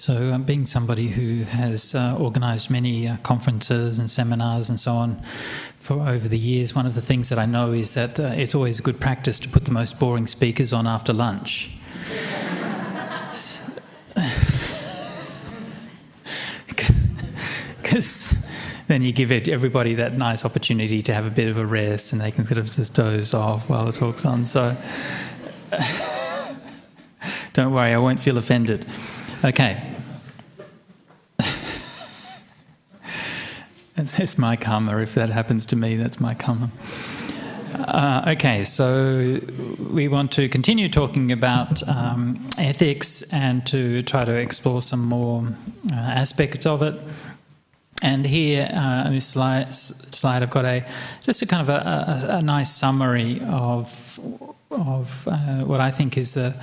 So being somebody who has organised many conferences and seminars and so on for over the years, one of the things that I know is that it's always good practice to put the most boring speakers on after lunch. Because then you give everybody that nice opportunity to have a bit of a rest and they can sort of just doze off while the talk's on. So don't worry, I won't feel offended. Okay. That's my karma. If that happens to me, that's my karma. Okay, so we want to continue talking about ethics and to try to explore some more aspects of it. And here, on this slide, I've got just a kind of a nice summary of what I think is the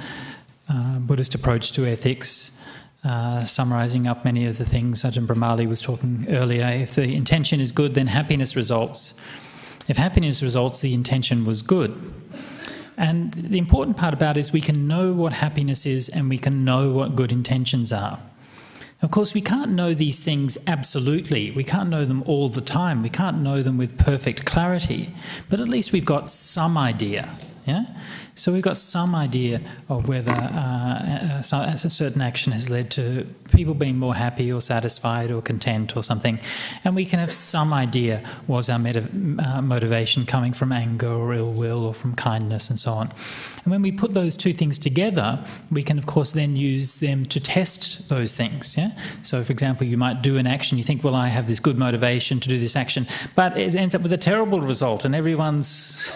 Buddhist approach to ethics, summarising up many of the things Ajahn Brahmali was talking earlier. If the intention is good, then happiness results. If happiness results, the intention was good. And the important part about it is we can know what happiness is and we can know what good intentions are. Of course, we can't know these things absolutely. We can't know them all the time. We can't know them with perfect clarity. But at least we've got some idea. Yeah? So we've got some idea of whether a certain action has led to people being more happy or satisfied or content or something. And we can have some idea, was our motivation coming from anger or ill will or from kindness and so on. And when we put those two things together, we can of course then use them to test those things. Yeah? So for example, you might do an action, you think, well, I have this good motivation to do this action, but it ends up with a terrible result and everyone's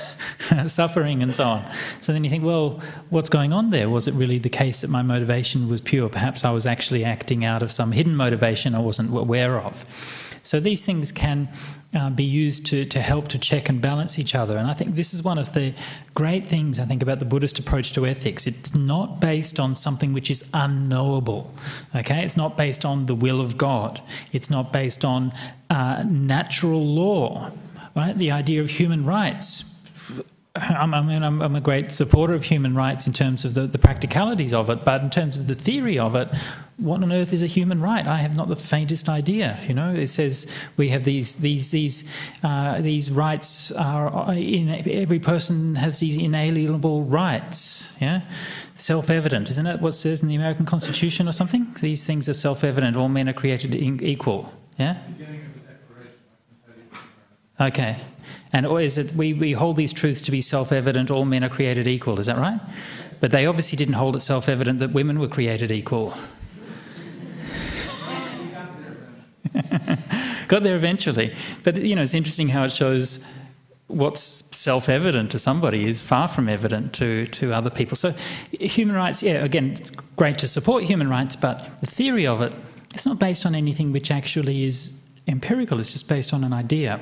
suffering and so on. So then you think, well, what's going on there? Was it really the case that my motivation was pure? Perhaps I was actually acting out of some hidden motivation I wasn't aware of. So these things can be used to help to check and balance each other. And I think this is one of the great things, I think, about the Buddhist approach to ethics. It's not based on something which is unknowable. Okay? It's not based on the will of God. It's not based on natural law. Right? The idea of human rights. I'm a great supporter of human rights in terms of the practicalities of it, but in terms of the theory of it, what on earth is a human right? I have not the faintest idea. You know, it says we have these rights are every person has these inalienable rights. Yeah, self-evident, isn't it? What it says in the American Constitution or something? These things are self-evident. All men are created equal. Yeah. Okay. And or is it we hold these truths to be self-evident, all men are created equal, is that right? But they obviously didn't hold it self-evident that women were created equal. Got there eventually. But, you know, it's interesting how it shows what's self-evident to somebody is far from evident to other people. So human rights, yeah, again, it's great to support human rights, but the theory of it, it's not based on anything which actually is empirical. It's just based on an idea.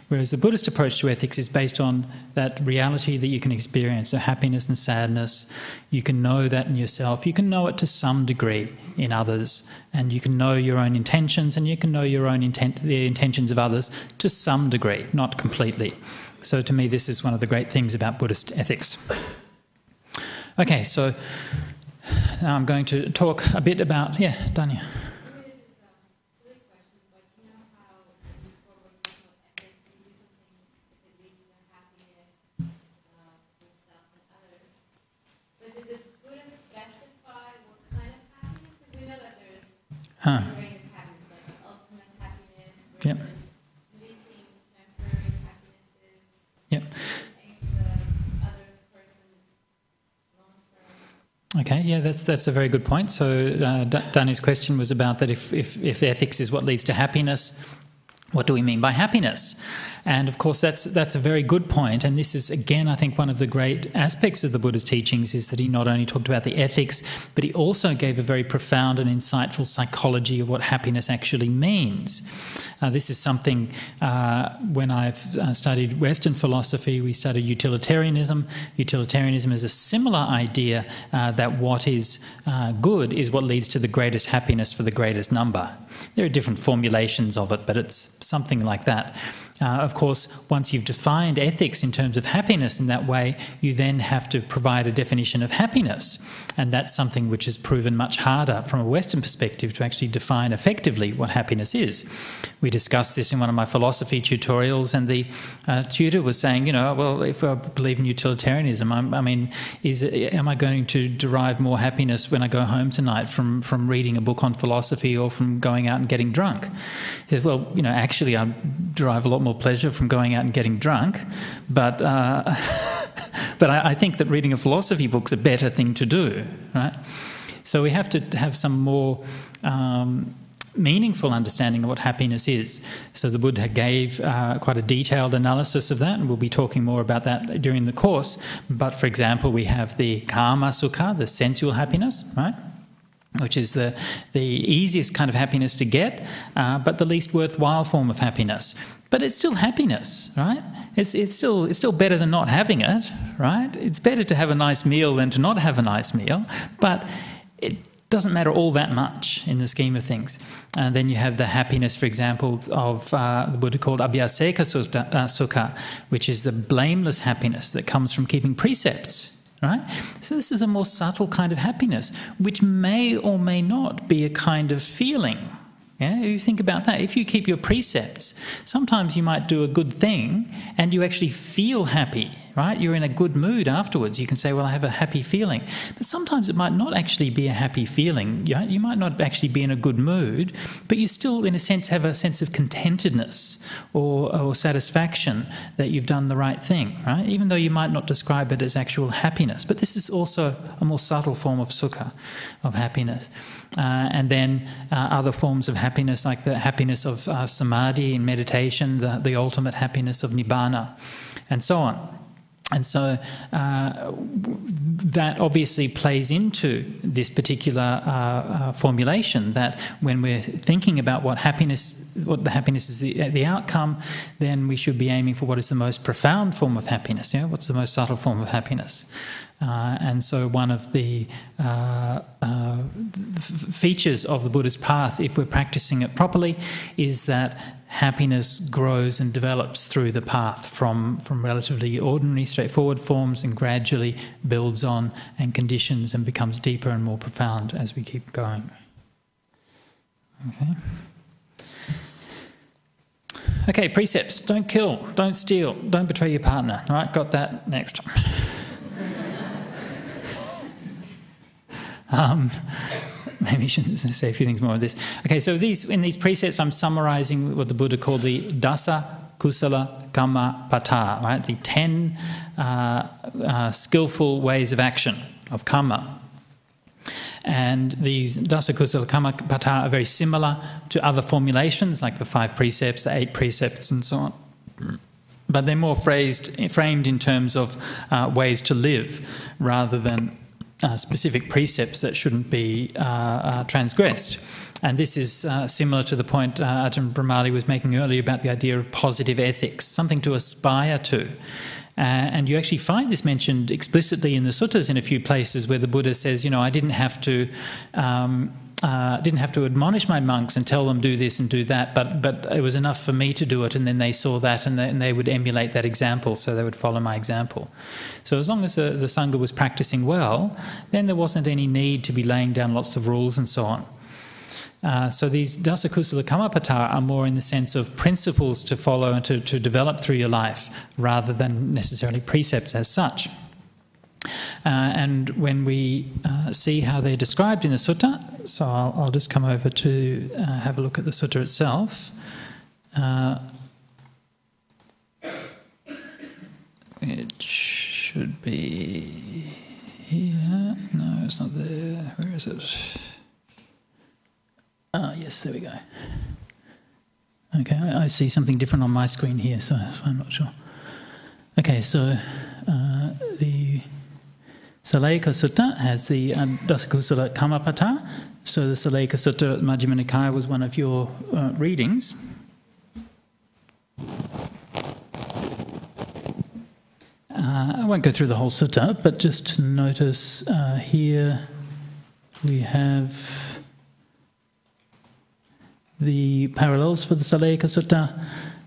Whereas the Buddhist approach to ethics is based on that reality that you can experience, the happiness and sadness. You can know that in yourself. You can know it to some degree in others. And you can know your own intentions, and you can know your own the intentions of others to some degree, not completely. So to me, this is one of the great things about Buddhist ethics. Okay, so now I'm going to talk a bit about... Yeah, Danya. Huh. Yep. Yep. Okay, yeah, that's a very good point. So Danny's question was about that if ethics is what leads to happiness, what do we mean by happiness? And of course that's a very good point, and this is again I think one of the great aspects of the Buddha's teachings is that he not only talked about the ethics, but he also gave a very profound and insightful psychology of what happiness actually means. This is something when I've studied Western philosophy, we studied utilitarianism. Utilitarianism is a similar idea that what is good is what leads to the greatest happiness for the greatest number. There are different formulations of it, but it's something like that. Of course, once you've defined ethics in terms of happiness in that way, you then have to provide a definition of happiness. And that's something which is proven much harder from a Western perspective to actually define effectively what happiness is. We discussed this in one of my philosophy tutorials, and the tutor was saying, well, if I believe in utilitarianism, am I going to derive more happiness when I go home tonight from reading a book on philosophy or from going out and getting drunk? He says, well, actually I derive a lot more pleasure from going out and getting drunk, but I think that reading a philosophy book's a better thing to do, right? So we have to have some more meaningful understanding of what happiness is. So the Buddha gave quite a detailed analysis of that, and we'll be talking more about that during the course. But for example, we have the kama sukha, the sensual happiness, right? Which is the easiest kind of happiness to get, but the least worthwhile form of happiness. But it's still happiness, right? It's still better than not having it, right? It's better to have a nice meal than to not have a nice meal, but it doesn't matter all that much in the scheme of things. And then you have the happiness, for example, of the Buddha called abhyaseka sukha, which is the blameless happiness that comes from keeping precepts. Right? So this is a more subtle kind of happiness, which may or may not be a kind of feeling. Yeah? You think about that. If you keep your precepts, sometimes you might do a good thing and you actually feel happy, right? You're in a good mood afterwards. You can say, well, I have a happy feeling. But sometimes it might not actually be a happy feeling. You might not actually be in a good mood, but you still, in a sense, have a sense of contentedness or satisfaction that you've done the right thing, right? Even though you might not describe it as actual happiness. But this is also a more subtle form of sukha, of happiness. And then other forms of happiness, like the happiness of samadhi in meditation, the ultimate happiness of nibbana, and so on. And so that obviously plays into this particular formulation, that when we're thinking about what the happiness is the outcome, then we should be aiming for what is the most profound form of happiness. Yeah? What's the most subtle form of happiness? And so one of the features of the Buddha's path, if we're practicing it properly, is that happiness grows and develops through the path from relatively ordinary, straightforward forms, and gradually builds on and conditions and becomes deeper and more profound as we keep going. Okay, precepts. Don't kill, don't steal, don't betray your partner. All right, got that? Next. Maybe I shouldn't say a few things more of this. Okay, so in these precepts I'm summarising what the Buddha called the dasa kusala kamma pata, right? The 10 skillful ways of action, of karma. And these dasa kusala kamma pata are very similar to other formulations, like the 5 precepts, the 8 precepts, and so on. But they're more framed in terms of ways to live, rather than specific precepts that shouldn't be transgressed. And this is similar to the point Ajahn Brahmali was making earlier about the idea of positive ethics, something to aspire to. And you actually find this mentioned explicitly in the suttas in a few places, where the Buddha says, I didn't have to admonish my monks and tell them do this and do that, but it was enough for me to do it, and then they saw that and they would emulate that example, so they would follow my example. So as long as the Sangha was practicing well, then there wasn't any need to be laying down lots of rules and so on. So these dasa kusala kammapata are more in the sense of principles to follow and to develop through your life, rather than necessarily precepts as such. And when we see how they're described in the sutta, so I'll just come over to have a look at the sutta itself. It should be here. No, it's not there. Where is it? Yes, there we go. Okay, I see something different on my screen here, so I'm not sure. Okay, so the Saleka Sutta has the Dasa Kusala Kammapata. So the Saleka Sutta Majjhima Nikaya was one of your readings. I won't go through the whole sutta, but just notice here we have the parallels for the Saleka Sutta.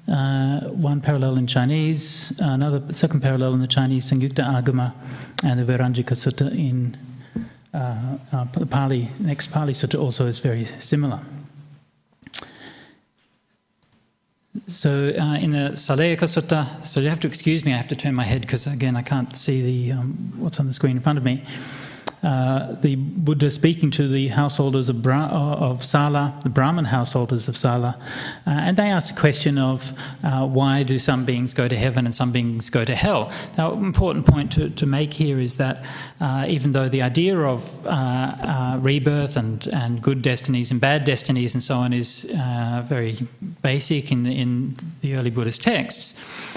one parallel in Chinese, another second parallel in the Chinese Samyukta Agama, and the Vairāñjika Sutta in the Pali. Next Pali Sutta also is very similar. So in the Saleyaka Sutta, so you have to excuse me, I have to turn my head because again I can't see the what's on the screen in front of me. The Buddha speaking to the householders of Sala, the Brahmin householders of Sala, and they asked a question of why do some beings go to heaven and some beings go to hell. Now, an important point to make here is that even though the idea of rebirth and good destinies and bad destinies and so on is very basic in the early Buddhist texts,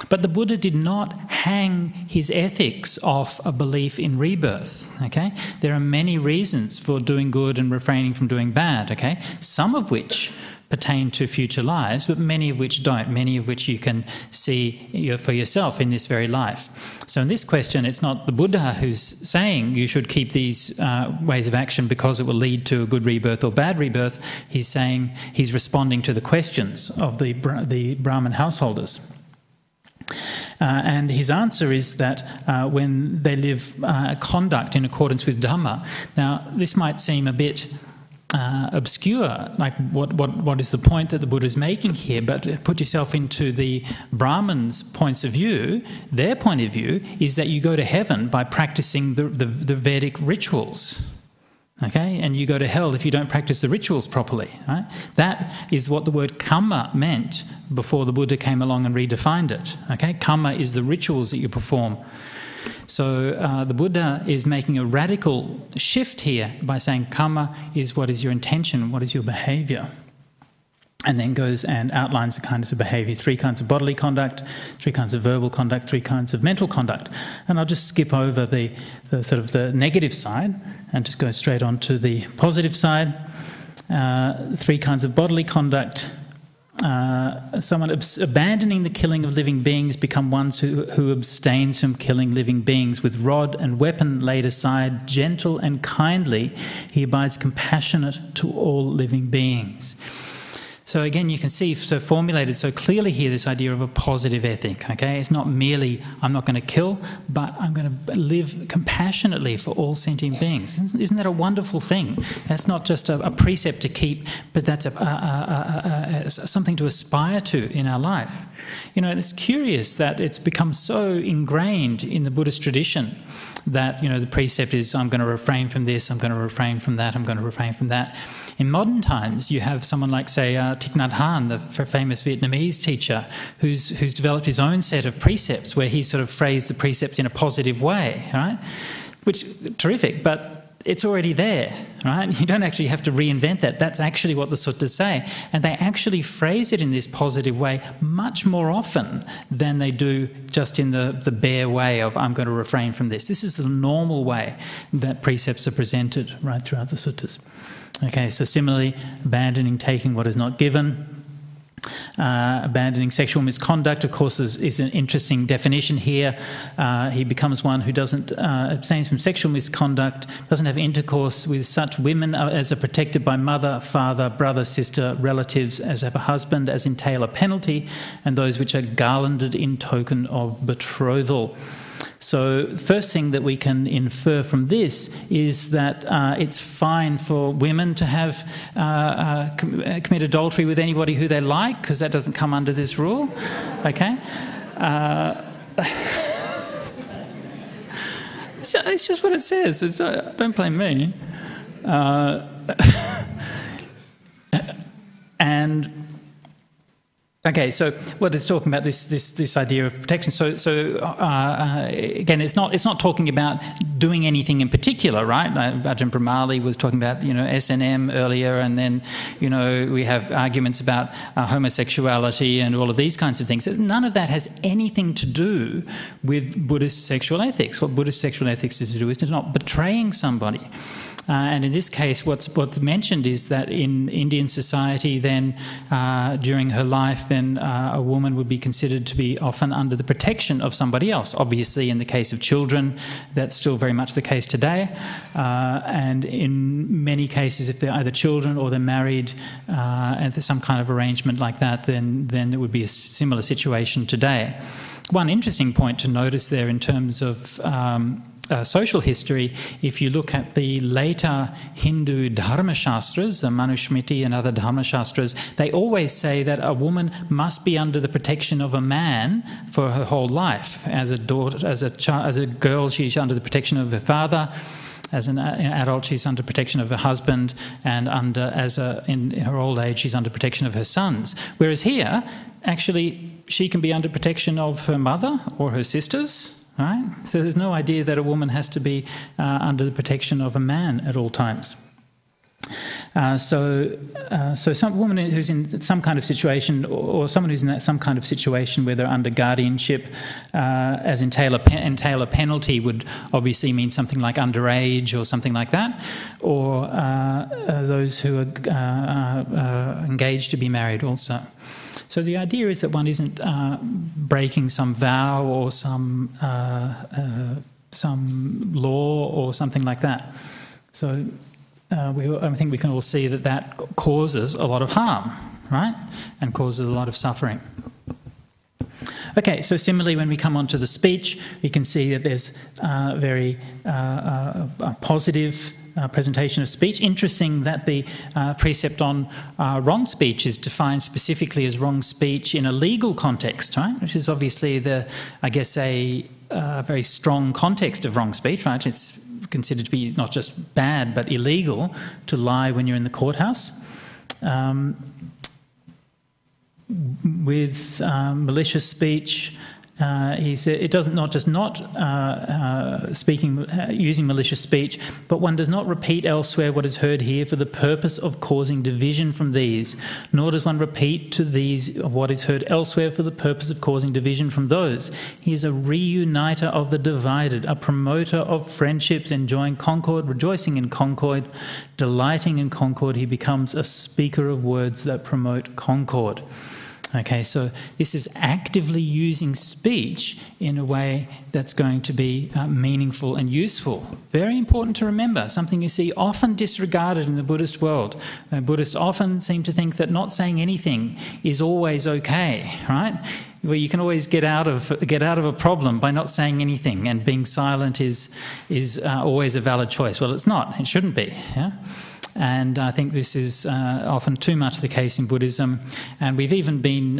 but the Buddha did not hang his ethics off a belief in rebirth. Okay? There are many reasons for doing good and refraining from doing bad, okay? Some of which pertain to future lives, but many of which don't, many of which you can see for yourself in this very life. So in this question, it's not the Buddha who's saying you should keep these ways of action because it will lead to a good rebirth or bad rebirth. He's saying he's responding to the questions of the Brahmin householders. And his answer is that when they live conduct in accordance with Dhamma. Now, this might seem a bit obscure, like what is the point that the Buddha is making here, but put yourself into the Brahmins' points of view. Their point of view is that you go to heaven by practicing the Vedic rituals. Okay, and you go to hell if you don't practice the rituals properly. Right? That is what the word karma meant before the Buddha came along and redefined it. Okay, karma is the rituals that you perform. So the Buddha is making a radical shift here by saying karma is what is your intention, what is your behaviour. And then goes and outlines the kinds of behaviour, 3 kinds of bodily conduct, 3 kinds of verbal conduct, 3 kinds of mental conduct. And I'll just skip over the sort of the negative side and just go straight on to the positive side. 3 kinds of bodily conduct. Someone abandoning the killing of living beings become ones who abstains from killing living beings. With rod and weapon laid aside, gentle and kindly, he abides compassionate to all living beings. So again, you can see so formulated so clearly here this idea of a positive ethic. Okay, it's not merely I'm not going to kill, but I'm going to live compassionately for all sentient beings. Isn't that a wonderful thing? That's not just a precept to keep, but that's something to aspire to in our life. You know, it's curious that it's become so ingrained in the Buddhist tradition that, you know, the precept is I'm going to refrain from this, I'm going to refrain from that, I'm going to refrain from that. In modern times, you have someone like, say, Thich Nhat Hanh, the famous Vietnamese teacher, who's developed his own set of precepts where he's sort of phrased the precepts in a positive way, right? Which, terrific, but it's already there, right? You don't actually have to reinvent that. That's actually what the suttas say. And they actually phrase it in this positive way much more often than they do just in the bare way of I'm going to refrain from this. This is the normal way that precepts are presented right throughout the suttas. Okay, so similarly, abandoning taking what is not given. Abandoning sexual misconduct, of course, is an interesting definition here. He becomes one who doesn't abstains from sexual misconduct, doesn't have intercourse with such women as are protected by mother, father, brother, sister, relatives, as have a husband, as entail a penalty, and those which are garlanded in token of betrothal. So the first thing that we can infer from this is that it's fine for women to have commit adultery with anybody who they like, because that doesn't come under this rule. Okay? It's just what it says. Don't blame me. And okay, so what it's talking about this idea of protection. So again, it's not talking about doing anything in particular, right? Ajahn Brahmali was talking about S&M earlier, and then we have arguments about homosexuality and all of these kinds of things. None of that has anything to do with Buddhist sexual ethics. What Buddhist sexual ethics is to do is to not betraying somebody. And in this case, what's mentioned is that in Indian society, then during her life, then a woman would be considered to be often under the protection of somebody else. Obviously, in the case of children, that's still very very much the case today. And in many cases, if they're either children or they're married and there's some kind of arrangement like that, then it would be a similar situation today. One interesting point to notice there in terms of social history, if you look at the later Hindu Dharma Shastras, the Manusmriti and other Dharma Shastras, they always say that a woman must be under the protection of a man for her whole life. As a daughter, as a girl, she's under the protection of her father. As an adult, she's under protection of her husband, and in her old age, she's under protection of her sons. Whereas here, actually, she can be under protection of her mother or her sisters. Right? So there's no idea that a woman has to be under the protection of a man at all times. So some woman who's in some kind of situation, or someone who's in some kind of situation where they're under guardianship, as entail a penalty, would obviously mean something like underage or something like that, or those who are engaged to be married also. So the idea is that one isn't breaking some vow or some law or something like that. So I think we can all see that causes a lot of harm, right? And causes a lot of suffering. Okay, so similarly, when we come on to the speech, we can see that there's very positive presentation of speech. Interesting that the precept on wrong speech is defined specifically as wrong speech in a legal context, right? Which is obviously a very strong context of wrong speech, right? It's considered to be not just bad but illegal to lie when you're in the courthouse. With malicious speech, he said it doesn't using malicious speech, but one does not repeat elsewhere what is heard here for the purpose of causing division from these, nor does one repeat to these of what is heard elsewhere for the purpose of causing division from those. He is a reuniter of the divided, a promoter of friendships, enjoying concord, rejoicing in concord, delighting in concord. He becomes a speaker of words that promote concord. Okay, so this is actively using speech in a way that's going to be meaningful and useful. Very important to remember, something you see often disregarded in the Buddhist world. Buddhists often seem to think that not saying anything is always okay, right? Well, you can always get out of a problem by not saying anything, and being silent is always a valid choice. Well, it's not. It shouldn't be. Yeah? And I think this is often too much the case in Buddhism. And we've even been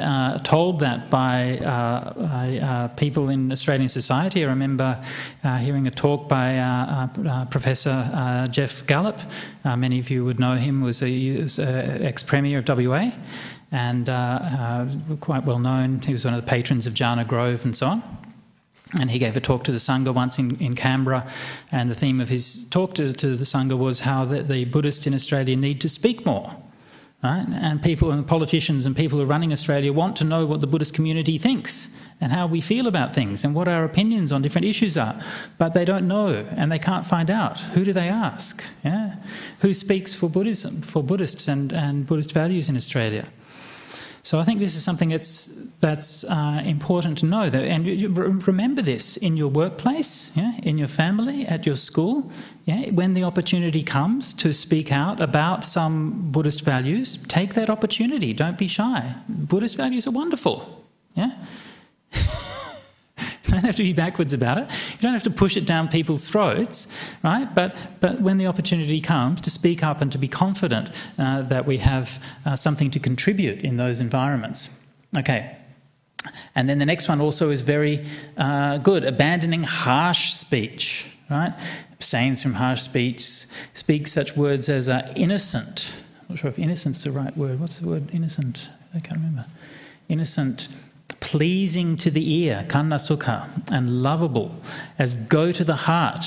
told that by people in Australian society. I remember hearing a talk by Professor Jeff Gallup. Many of you would know him, was ex-Premier of WA, and quite well known. He was one of the patrons of Jhana Grove and so on. And he gave a talk to the Sangha once in Canberra, and the theme of his talk to the Sangha was how the Buddhists in Australia need to speak more. Right? And people and politicians and people who are running Australia want to know what the Buddhist community thinks and how we feel about things and what our opinions on different issues are. But they don't know, and they can't find out. Who do they ask? Yeah? Who speaks for Buddhism, for Buddhists and Buddhist values in Australia? So I think this is something that's important to know. And remember this in your workplace, yeah, in your family, at your school. Yeah, when the opportunity comes to speak out about some Buddhist values, take that opportunity. Don't be shy. Buddhist values are wonderful. Yeah. You don't have to be backwards about it. You don't have to push it down people's throats, right? But when the opportunity comes to speak up and to be confident that we have something to contribute in those environments. Okay. And then the next one also is very good. Abandoning harsh speech, right? Abstains from harsh speech. Speaks such words as innocent. I'm not sure if innocent is the right word. What's the word innocent? I can't remember. Innocent. Pleasing to the ear, kanna sukha, and lovable, as go to the heart,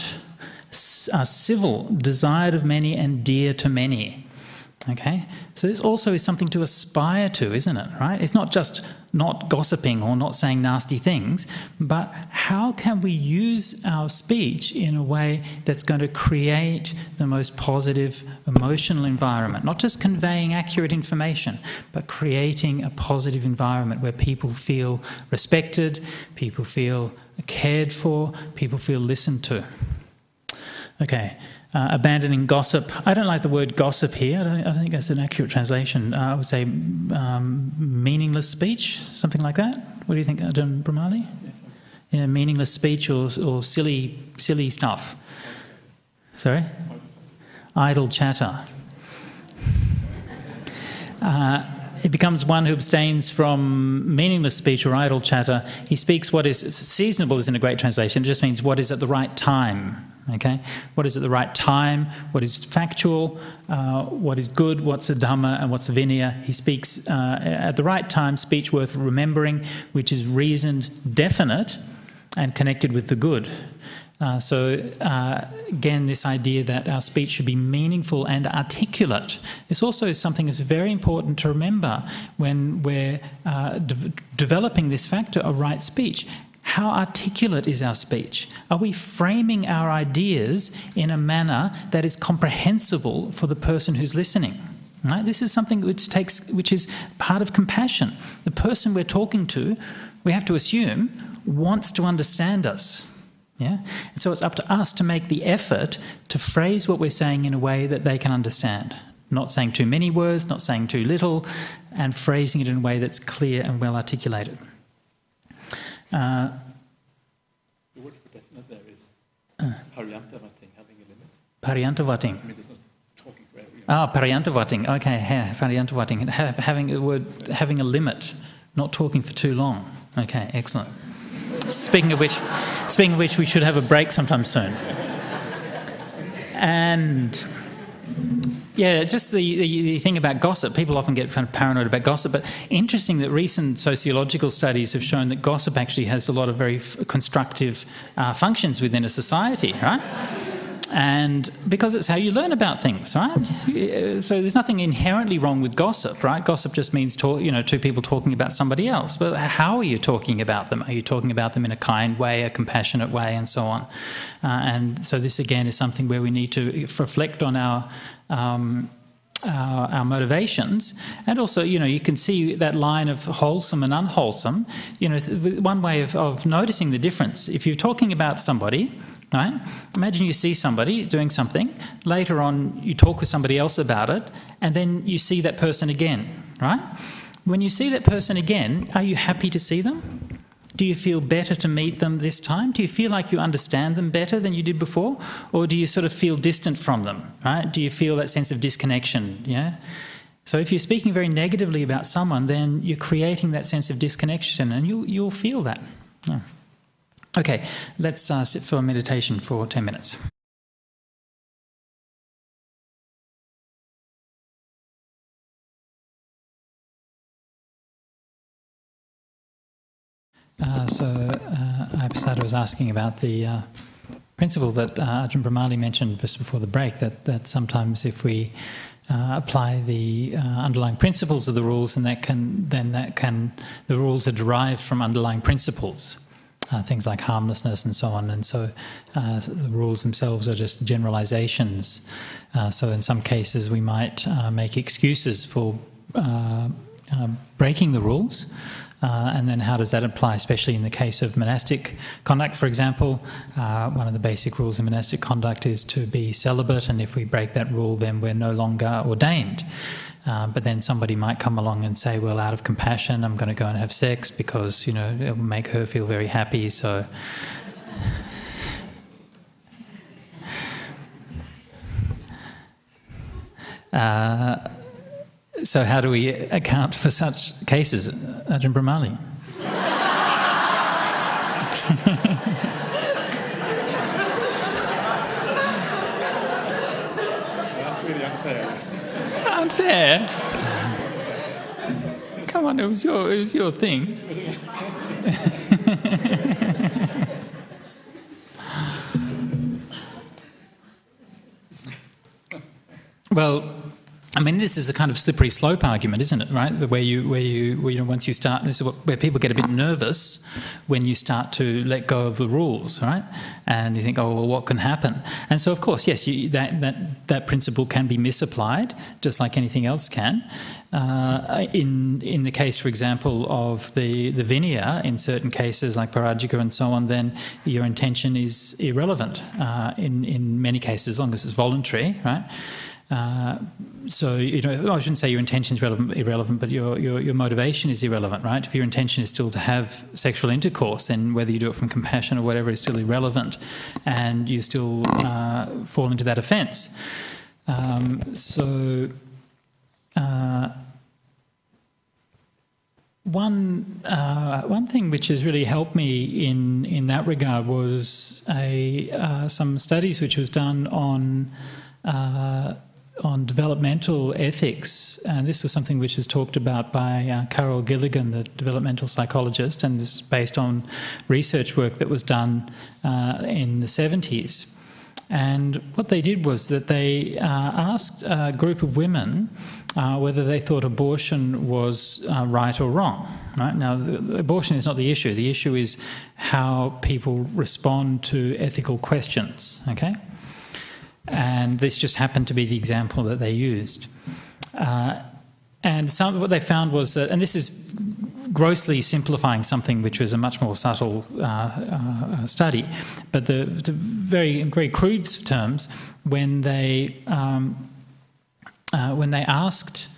are civil, desired of many and dear to many. Okay, so this also is something to aspire to, isn't it? Right? It's not just not gossiping or not saying nasty things, but how can we use our speech in a way that's going to create the most positive emotional environment? Not just conveying accurate information, but creating a positive environment where people feel respected, people feel cared for, people feel listened to. Okay. Abandoning gossip. I don't like the word gossip here. I don't think that's an accurate translation. I would say meaningless speech, something like that. What do you think, Ajahn Brahmali? Yeah, meaningless speech or silly stuff. Sorry? Idle chatter. He becomes one who abstains from meaningless speech or idle chatter. He speaks what is seasonable, isn't a great translation. It just means what is at the right time. Okay, what is at the right time? What is factual? What is good? What's a dhamma and what's a vinaya? He speaks at the right time. Speech worth remembering, which is reasoned, definite, and connected with the good. Again, this idea that our speech should be meaningful and articulate is also something that's very important to remember when we're developing this factor of right speech. How articulate is our speech? Are we framing our ideas in a manner that is comprehensible for the person who's listening? Right? This is something which is part of compassion. The person we're talking to, we have to assume, wants to understand us. Yeah? And so it's up to us to make the effort to phrase what we're saying in a way that they can understand. Not saying too many words, not saying too little, and phrasing it in a way that's clear and well articulated. The word for definite there is pariyantavating, having a limit. Pariyantavating. I mean, there's not talking forever. Pariyantavating. Okay, yeah, pariyantavating. Having a limit, not talking for too long. Okay, excellent. Speaking of which, we should have a break sometime soon. And yeah, just the thing about gossip. People often get kind of paranoid about gossip, but interesting that recent sociological studies have shown that gossip actually has a lot of very constructive functions within a society, right? And because it's how you learn about things, right? So there's nothing inherently wrong with gossip, right? Gossip just means two people talking about somebody else. But how are you talking about them? Are you talking about them in a kind way, a compassionate way, and so on? And so this again is something where we need to reflect on our motivations, and also, you can see that line of wholesome and unwholesome. One way of noticing the difference, if you're talking about somebody, right? Imagine you see somebody doing something, later on you talk with somebody else about it, and then you see that person again, right? When you see that person again, are you happy to see them? Do you feel better to meet them this time? Do you feel like you understand them better than you did before? Or do you sort of feel distant from them, right? Do you feel that sense of disconnection, yeah? So if you're speaking very negatively about someone, then you're creating that sense of disconnection, and you'll feel that. Yeah. Okay, let's sit for a meditation for 10 minutes. Apasada was asking about the principle that Ajahn Brahmali mentioned just before the break, that sometimes if we apply the underlying principles of the rules, and the rules are derived from underlying principles. Things like harmlessness and so on, and so the rules themselves are just generalizations. So in some cases we might make excuses for breaking the rules, and then how does that apply, especially in the case of monastic conduct, for example. One of the basic rules in monastic conduct is to be celibate, and if we break that rule then we're no longer ordained. But then somebody might come along and say, well, out of compassion, I'm going to go and have sex because, it'll make her feel very happy, so... So how do we account for such cases, Ajahn Brahmali? That's really unfair. Unfair? Come on, it was your thing. Well, I mean, this is a kind of slippery slope argument, isn't it? Right, where once you start, this is where people get a bit nervous when you start to let go of the rules, right? And you think, oh, well, what can happen? And so, of course, yes, that principle can be misapplied, just like anything else can. In the case, for example, of the Vinaya, in certain cases like Parajika and so on, then your intention is irrelevant. In many cases, as long as it's voluntary, right? So, I shouldn't say your intention is irrelevant, but your motivation is irrelevant, right? If your intention is still to have sexual intercourse, then whether you do it from compassion or whatever is still irrelevant, and you still fall into that offence. One thing which has really helped me in that regard was some studies which was done on developmental ethics, and this was something which was talked about by Carol Gilligan, the developmental psychologist, and this is based on research work that was done in the 70s. And what they did was that they asked a group of women whether they thought abortion was right or wrong. Right? Now, abortion is not the issue. The issue is how people respond to ethical questions. Okay? And this just happened to be the example that they used. And what they found was that, and this is grossly simplifying something which was a much more subtle study, but the very crude terms, when they asked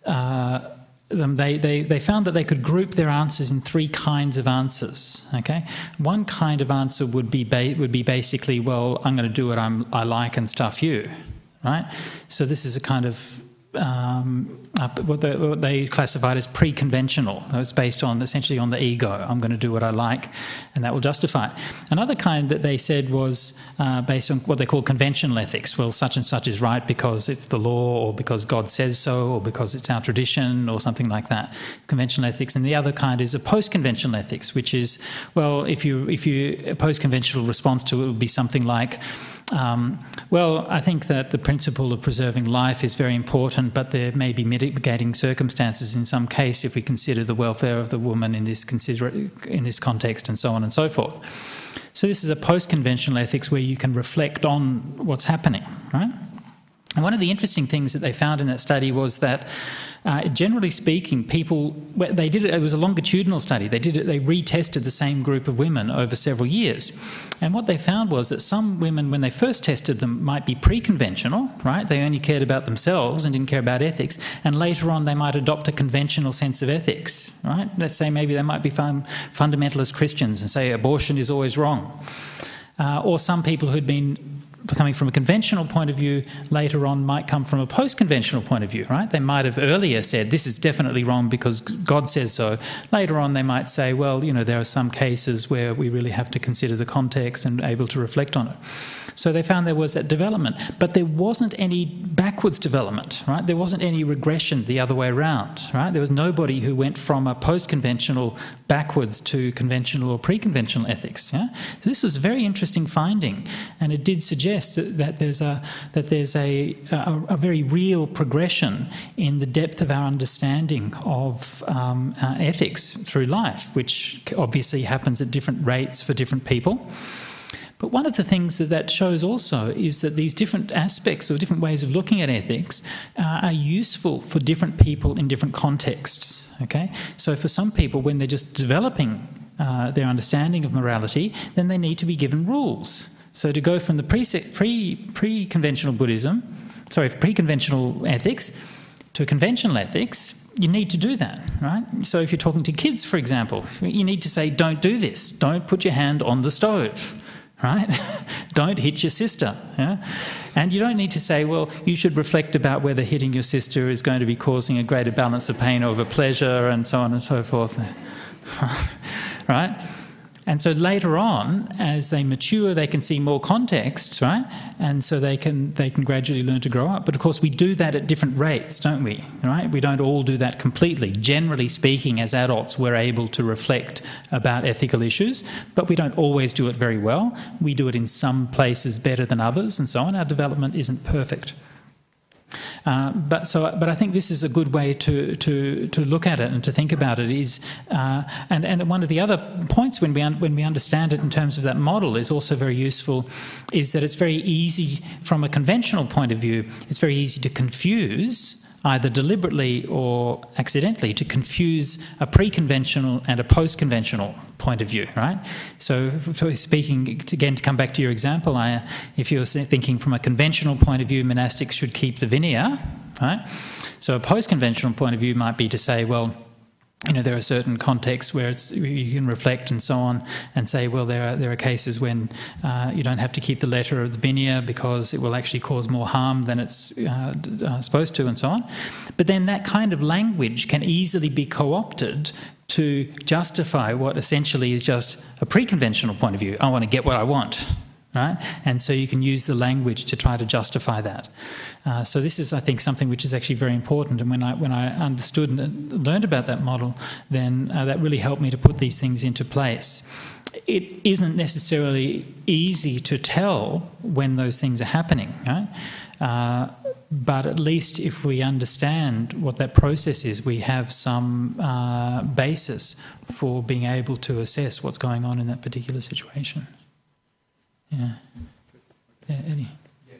them, they found that they could group their answers in three kinds of answers. Okay, one kind of answer would be basically, well, I'm going to do what I like and stuff you, right? So this is a kind of what they classified as pre-conventional. It's based on essentially on the ego. I'm going to do what I like, and that will justify it. Another kind that they said was based on what they call conventional ethics. Well, such and such is right because it's the law, or because God says so, or because it's our tradition, or something like that. Conventional ethics. And the other kind is a post-conventional ethics, which is, well, if a post-conventional response to it would be something like, well, I think that the principle of preserving life is very important, but there may be mitigating circumstances in some case if we consider the welfare of the woman in this context, and so on and so forth. So this is a post-conventional ethics where you can reflect on what's happening, right? And one of the interesting things that they found in that study was that, generally speaking, they did it. It was a longitudinal study. They retested the same group of women over several years, and what they found was that some women, when they first tested them, might be pre-conventional, right? They only cared about themselves and didn't care about ethics, and later on they might adopt a conventional sense of ethics, right? Let's say maybe they might be fundamentalist Christians and say abortion is always wrong, or some people who'd been coming from a conventional point of view later on might come from a post-conventional point of view, right? They might have earlier said this is definitely wrong because God says so. Later on they might say, well, there are some cases where we really have to consider the context and able to reflect on it. So they found there was that development, but there wasn't any backwards development, right? There wasn't any regression the other way around, right? There was nobody who went from a post-conventional backwards to conventional or pre-conventional ethics. Yeah? So this was a very interesting finding, and it did suggest that there's a very real progression in the depth of our understanding of ethics through life, which obviously happens at different rates for different people. But one of the things that shows also is that these different aspects or different ways of looking at ethics are useful for different people in different contexts. Okay, so for some people, when they're just developing their understanding of morality, then they need to be given rules. So to go from the pre-conventional pre-conventional ethics to conventional ethics, you need to do that, right? So if you're talking to kids, for example, you need to say, don't do this. Don't put your hand on the stove, right? Don't hit your sister. Yeah? And you don't need to say, well, you should reflect about whether hitting your sister is going to be causing a greater balance of pain over pleasure, and so on and so forth. Right? And so later on, as they mature, they can see more contexts, right? And so they can gradually learn to grow up. But of course, we do that at different rates, don't we? Right? We don't all do that completely. Generally speaking, as adults, we're able to reflect about ethical issues, but we don't always do it very well. We do it in some places better than others, and so on. Our development isn't perfect. But I think this is a good way to look at it and to think about it. And one of the other points when we understand it in terms of that model is also very useful, is that it's very easy from a conventional point of view. It's very easy to confuse, either deliberately or accidentally, to confuse a pre-conventional and a post-conventional point of view, right? So speaking, again, to come back to your example, if you're thinking from a conventional point of view, monastics should keep the Vinaya, right? So a post-conventional point of view might be to say, well, there are certain contexts where you can reflect and so on and say, well, there are cases when you don't have to keep the letter of the Vinaya because it will actually cause more harm than it's supposed to, and so on. But then that kind of language can easily be co-opted to justify what essentially is just a pre-conventional point of view. I want to get what I want. Right? And so you can use the language to try to justify that. So this is, I think, something which is actually very important. And when I understood and learned about that model, then that really helped me to put these things into place. It isn't necessarily easy to tell when those things are happening, right? But at least if we understand what that process is, we have some basis for being able to assess what's going on in that particular situation. Yeah. Yeah, Eddie. Yes.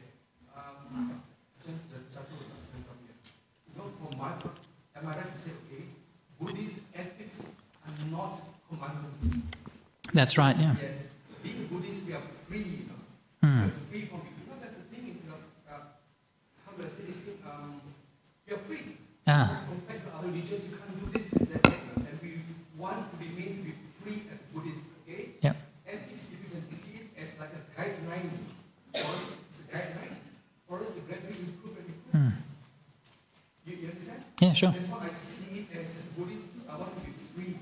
Just the chapter from here. For my part, am I right to say, okay, Buddhist ethics are not commandments? That's right, yeah. Being Buddhist, we are free, We are free from it. That's the thing is, how do I say this thing? We are free. Compared to other religions, you can't do this, that, and we want to remain to be free as Buddhists, okay? Yep. Ethics, if you can see it as like a guideline, for us, it's a guideline, for us to gradually improve and improve. You understand? Yeah, sure. That's how I see it as a Buddhist. I want to be free.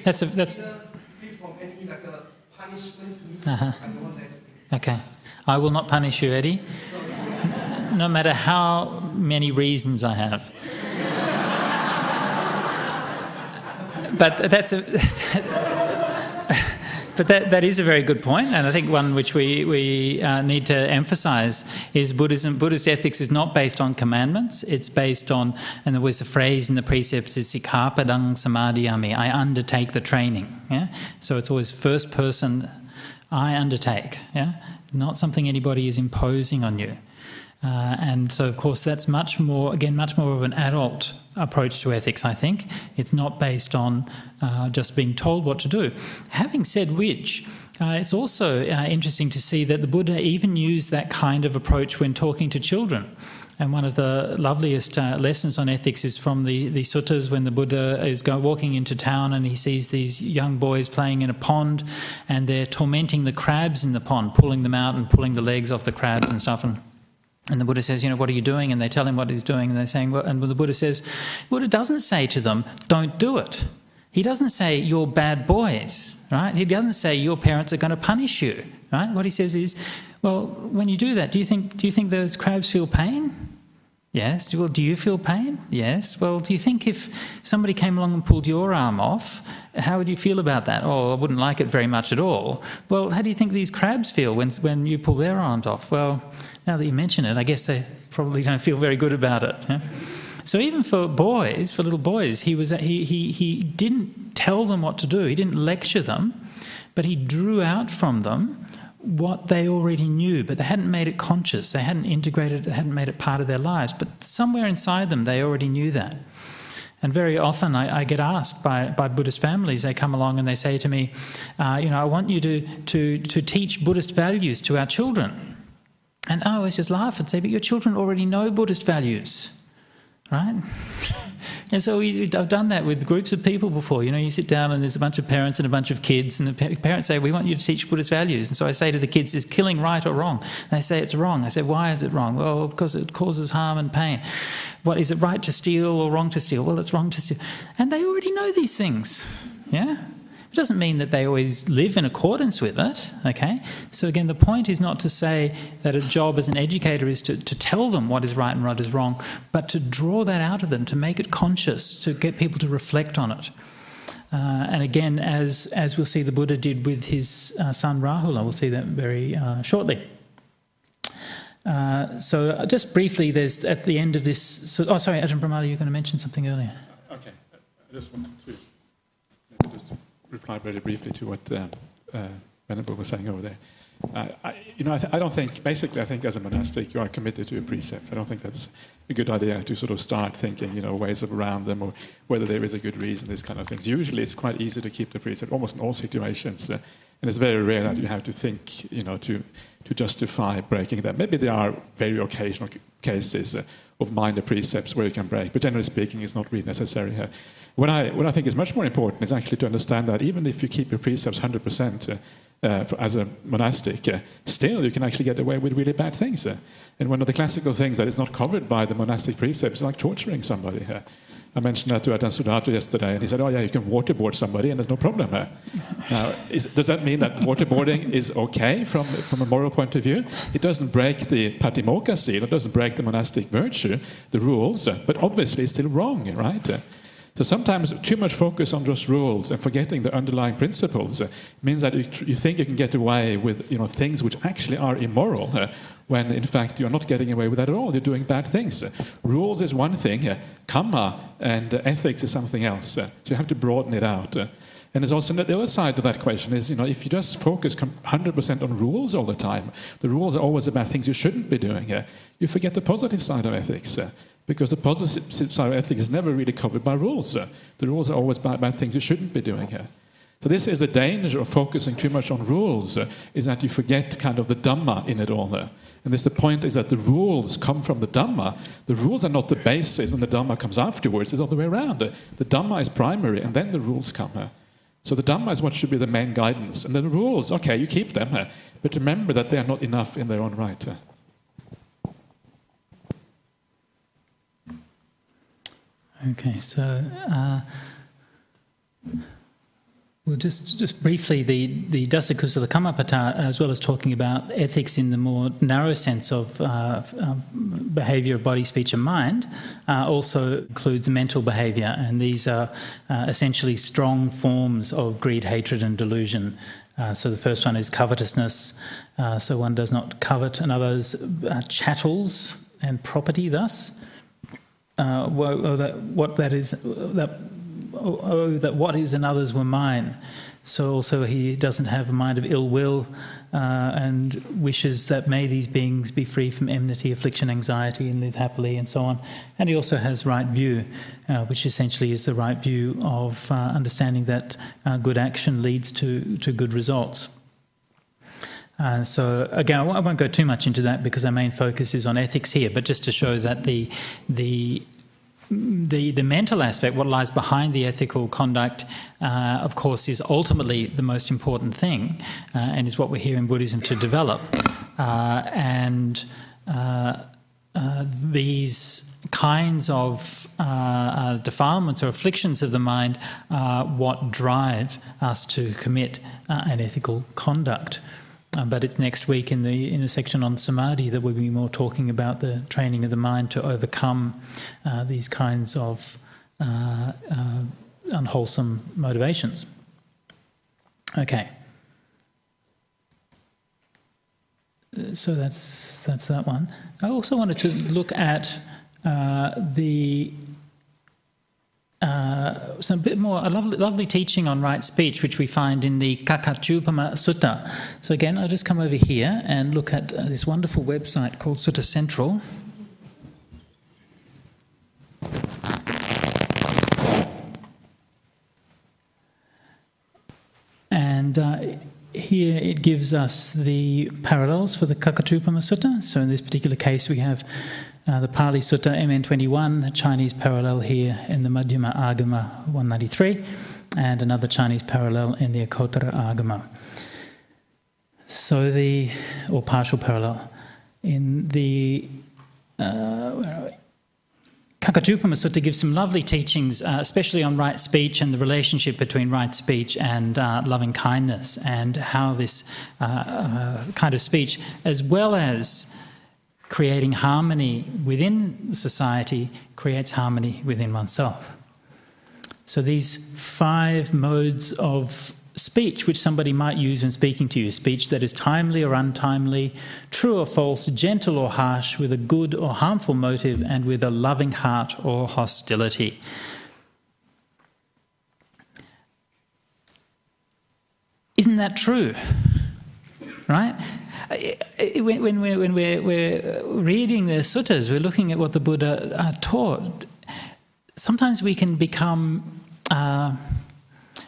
That's free from any like a punishment to me. I don't want that. Okay. I will not punish you, Eddie, no matter how many reasons I have. But that is a very good point, and I think one which we need to emphasize is Buddhist ethics is not based on commandments. It's based on, and there was a phrase in the precepts, is sikkhapadang samadhiyami, I undertake the training. Yeah? So it's always first person, I undertake. Yeah? Not something anybody is imposing on you. And so, of course, that's much more of an adult approach to ethics, I think. It's not based on just being told what to do. Having said which, it's also interesting to see that the Buddha even used that kind of approach when talking to children. And one of the loveliest lessons on ethics is from the suttas, when the Buddha is walking into town and he sees these young boys playing in a pond and they're tormenting the crabs in the pond, pulling them out and pulling the legs off the crabs and stuff. And the Buddha says, what are you doing? And they tell him what he's doing. And they're saying, well, and the Buddha says, Buddha doesn't say to them, don't do it. He doesn't say, you're bad boys, right? He doesn't say, your parents are going to punish you, right? What he says is, well, when you do that, do you think those crabs feel pain? Yes. Well, do you feel pain? Yes. Well, do you think if somebody came along and pulled your arm off, how would you feel about that? Oh, I wouldn't like it very much at all. Well, how do you think these crabs feel when you pull their arms off? Well, now that you mention it, I guess they probably don't feel very good about it. Yeah? So even for little boys, he didn't tell them what to do. He didn't lecture them, but he drew out from them what they already knew, but they hadn't made it conscious. They hadn't integrated it, they hadn't made it part of their lives. But somewhere inside them, they already knew that. And very often I get asked by Buddhist families, they come along and they say to me, I want you to teach Buddhist values to our children. And I always just laugh and say, but your children already know Buddhist values, right? And so I've done that with groups of people before. You sit down and there's a bunch of parents and a bunch of kids, and the parents say, we want you to teach Buddhist values. And so I say to the kids, is killing right or wrong? And they say it's wrong. I say, why is it wrong? Well, because it causes harm and pain. What, is it right to steal or wrong to steal? Well, it's wrong to steal. And they already know these things. Yeah? It doesn't mean that they always live in accordance with it, okay? So again, the point is not to say that a job as an educator is to tell them what is right and what is wrong, but to draw that out of them, to make it conscious, to get people to reflect on it. And again, as we'll see the Buddha did with his son Rahula, we'll see that very shortly. So just briefly, there's at the end of this... sorry, Ajahn Brahmali, you were going to mention something earlier. Okay. I just wanted to just reply very briefly to what Venerable was saying over there. I don't think, basically, I think as a monastic you are committed to a precept. I don't think that's a good idea to sort of start thinking, ways around them or whether there is a good reason, these kind of things. Usually it's quite easy to keep the precept, almost in all situations. And it's very rare that you have to think, to justify breaking them. Maybe there are very occasional cases of minor precepts where you can break, but generally speaking it's not really necessary here. What I think is much more important is actually to understand that even if you keep your precepts 100%, as a monastic, still you can actually get away with really bad things. And one of the classical things that is not covered by the monastic precepts is like torturing somebody. I mentioned that to Ajahn Sujato yesterday, and he said, oh yeah, you can waterboard somebody and there's no problem. Now, does that mean that waterboarding is okay from a moral point of view? It doesn't break the patimokkha seal, it doesn't break the monastic virtue, the rules, but obviously it's still wrong, right? So sometimes too much focus on just rules and forgetting the underlying principles means that you think you can get away with things which actually are immoral, when in fact you're not getting away with that at all. You're doing bad things. Rules is one thing, karma and ethics is something else. So you have to broaden it out. And there's also the other side of that question is, if you just focus 100% on rules all the time, the rules are always about things you shouldn't be doing, you forget the positive side of ethics. Because the positive side of ethics is never really covered by rules. The rules are always about things you shouldn't be doing here. So this is the danger of focusing too much on rules, is that you forget kind of the Dhamma in it all. And the point is that the rules come from the Dhamma. The rules are not the basis and the Dhamma comes afterwards. It's all the way around. The Dhamma is primary and then the rules come. So the Dhamma is what should be the main guidance. And then the rules, okay, you keep them. But remember that they are not enough in their own right. Okay, so we'll just briefly, the Dasakusala Kammapada, as well as talking about ethics in the more narrow sense of behaviour of body, speech and mind, also includes mental behaviour, and these are essentially strong forms of greed, hatred and delusion. So the first one is covetousness, so one does not covet another's chattels and property thus. What is another's were mine. So also he doesn't have a mind of ill will and wishes that may these beings be free from enmity, affliction, anxiety and live happily and so on. And he also has right view, which essentially is the right view of understanding that good action leads to good results. So again, I won't go too much into that because our main focus is on ethics here, but just to show that the mental aspect, what lies behind the ethical conduct, of course, is ultimately the most important thing, and is what we're here in Buddhism to develop. These kinds of defilements or afflictions of the mind are what drive us to commit an ethical conduct. But it's next week in the section on samadhi that we'll be more talking about the training of the mind to overcome these kinds of unwholesome motivations. Okay. So that's that one. I also wanted to look at some bit more a lovely teaching on right speech, which we find in the Kakachupama Sutta. So again, I'll just come over here and look at this wonderful website called Sutta Central. And here it gives us the parallels for the Kakachupama Sutta. So in this particular case we have the Pali Sutta MN21, the Chinese parallel here in the Madhyama Agama 193, and another Chinese parallel in the Akotara Agama. So or partial parallel. In the Kakachupama Sutta gives some lovely teachings, especially on right speech and the relationship between right speech and loving kindness, and how this kind of speech, as well as creating harmony within society, creates harmony within oneself. So these 5 modes of speech which somebody might use when speaking to you, speech that is timely or untimely, true or false, gentle or harsh, with a good or harmful motive, and with a loving heart or hostility. Isn't that true? Right? When we're reading the suttas, we're looking at what the Buddha taught. Sometimes we can become a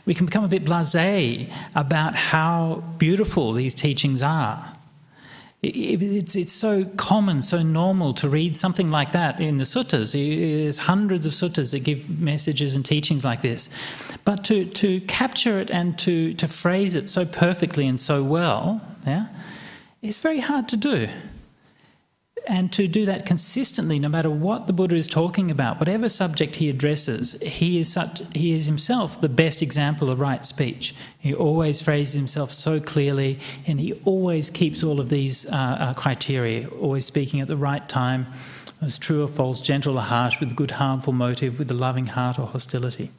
bit blasé about how beautiful these teachings are. It's so common, so normal to read something like that in the suttas. There's hundreds of suttas that give messages and teachings like this. But to capture it and to phrase it so perfectly and so well, it's very hard to do. And to do that consistently, no matter what the Buddha is talking about, whatever subject he addresses, he is himself the best example of right speech. He always phrases himself so clearly, and he always keeps all of these criteria, always speaking at the right time, as true or false, gentle or harsh, with good harmful motive, with a loving heart or hostility.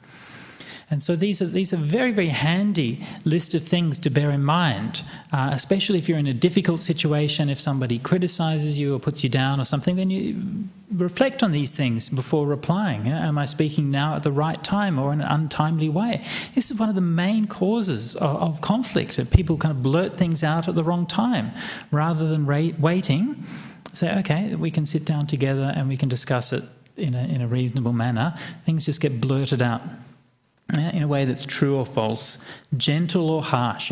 And so these are very, very handy list of things to bear in mind, especially if you're in a difficult situation, if somebody criticizes you or puts you down or something, then you reflect on these things before replying. Am I speaking now at the right time or in an untimely way? This is one of the main causes of conflict, that people kind of blurt things out at the wrong time rather than waiting. Say, okay, we can sit down together and we can discuss it in a reasonable manner. Things just get blurted out in a way that's true or false, gentle or harsh.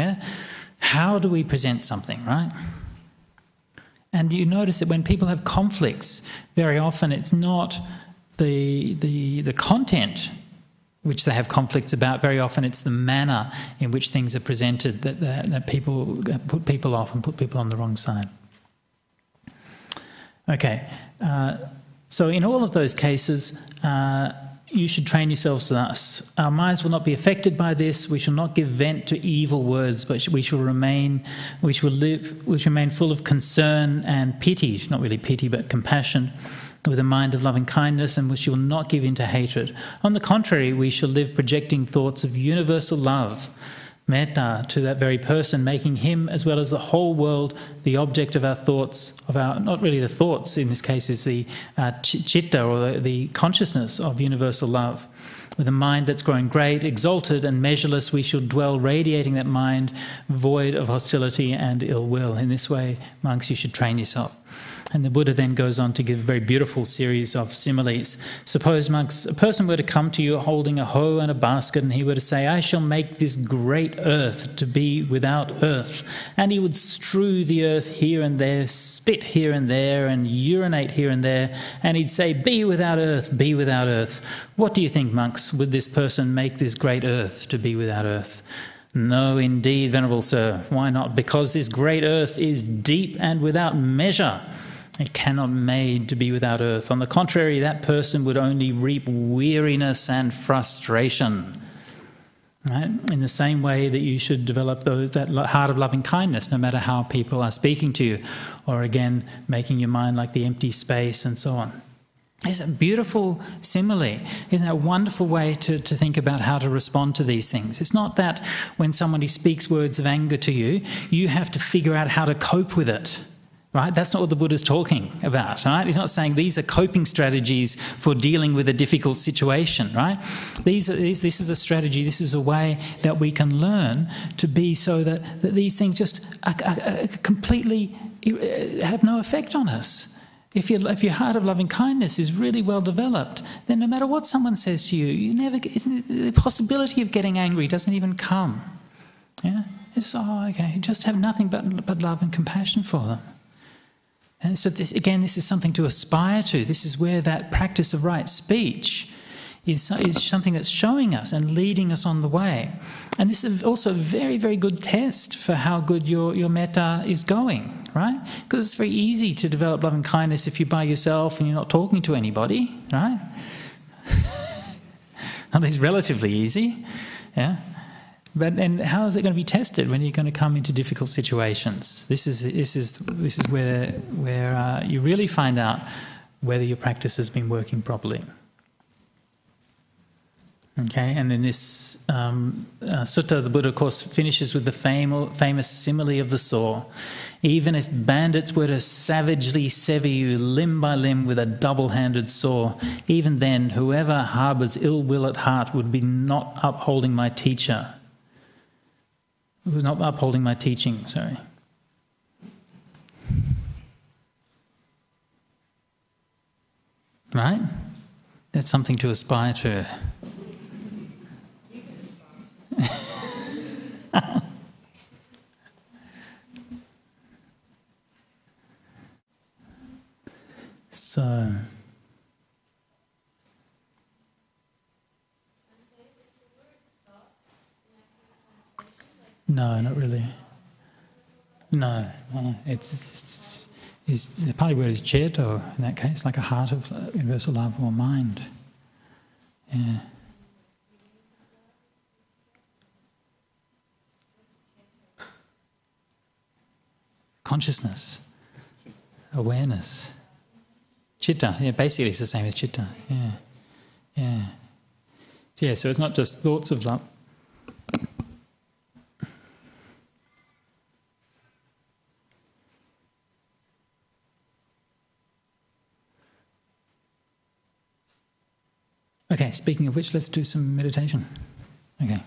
How do we present something, right? And you notice that when people have conflicts, very often it's not the content which they have conflicts about. Very often it's the manner in which things are presented that people put people off and put people on the wrong side. Okay, so in all of those cases, you should train yourselves thus. Our minds will not be affected by this. We shall not give vent to evil words, but we shall remain full of concern and pity, not really pity, but compassion, with a mind of loving kindness, and we shall not give in to hatred. On the contrary, we shall live projecting thoughts of universal love, metta, to that very person, making him as well as the whole world the object of our thoughts, not really the thoughts, in this case is the citta, or the consciousness of universal love. With a mind that's growing great, exalted and measureless, we shall dwell radiating that mind, void of hostility and ill will. In this way, monks, you should train yourself. And the Buddha then goes on to give a very beautiful series of similes. Suppose, monks, a person were to come to you holding a hoe and a basket, and he were to say, I shall make this great earth to be without earth. And he would strew the earth here and there, spit here and there, and urinate here and there, and he'd say, be without earth, be without earth. What do you think, monks? Would this person make this great earth to be without earth? No, indeed, Venerable Sir. Why not? Because this great earth is deep and without measure. It cannot be made to be without earth. On the contrary, that person would only reap weariness and frustration. Right? In the same way that you should develop that heart of loving kindness, no matter how people are speaking to you, or again, making your mind like the empty space and so on. It's a beautiful simile. Isn't it a wonderful way to think about how to respond to these things? It's not that when somebody speaks words of anger to you, you have to figure out how to cope with it. Right? That's not what the Buddha's talking about. Right? He's not saying these are coping strategies for dealing with a difficult situation. Right? This is a strategy, this is a way that we can learn to be so that these things just completely have no effect on us. If your heart of loving kindness is really well developed, then no matter what someone says to you, the possibility of getting angry doesn't even come. Yeah? It's, okay, just have nothing but love and compassion for them. And so this is something to aspire to. This is where that practice of right speech is something that's showing us and leading us on the way. And this is also a very, very good test for how good your metta is going, right? Because it's very easy to develop loving kindness if you're by yourself and you're not talking to anybody, right? At least relatively easy, yeah. But then, how is it going to be tested when you're going to come into difficult situations? This is where you really find out whether your practice has been working properly. Okay, and then this sutta, the Buddha, of course, finishes with the famous simile of the saw. Even if bandits were to savagely sever you limb by limb with a double-handed saw, even then, whoever harbours ill will at heart would be not upholding my teacher. Was not upholding my teaching, sorry. Right? That's something to aspire to. So, no, not really. No, it's the Pali word is Sujato in that case, like a heart of universal love or mind. Yeah. Consciousness, awareness. Chitta, yeah, basically it's the same as chitta. Yeah, yeah. Yeah, so it's not just thoughts of love. Okay, speaking of which, let's do some meditation. Okay.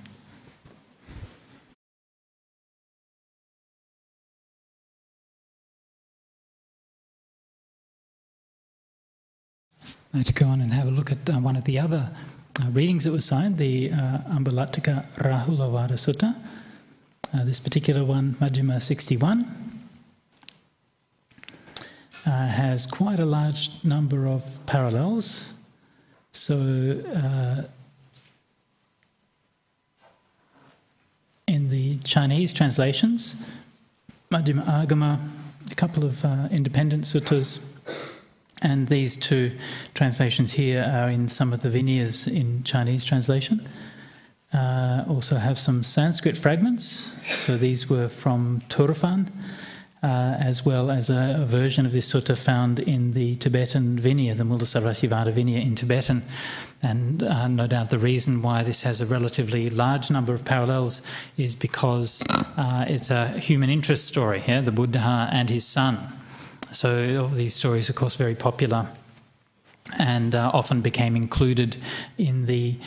To go on and have a look at one of the other readings that was signed, the Ambalattika Rahulavada Sutta. This particular one, Majjhima 61, has quite a large number of parallels. So, in the Chinese translations, Majjhima Agama, a couple of independent suttas, and these two translations here are in some of the Vinayas in Chinese translation. Also have some Sanskrit fragments. So these were from Turfan, as well as a version of this sutta found in the Tibetan Vinaya, the Mulasarasivada Vinaya in Tibetan. And no doubt the reason why this has a relatively large number of parallels is because it's a human interest story, yeah? The Buddha and his son. So all these stories, of course, very popular and often became included in the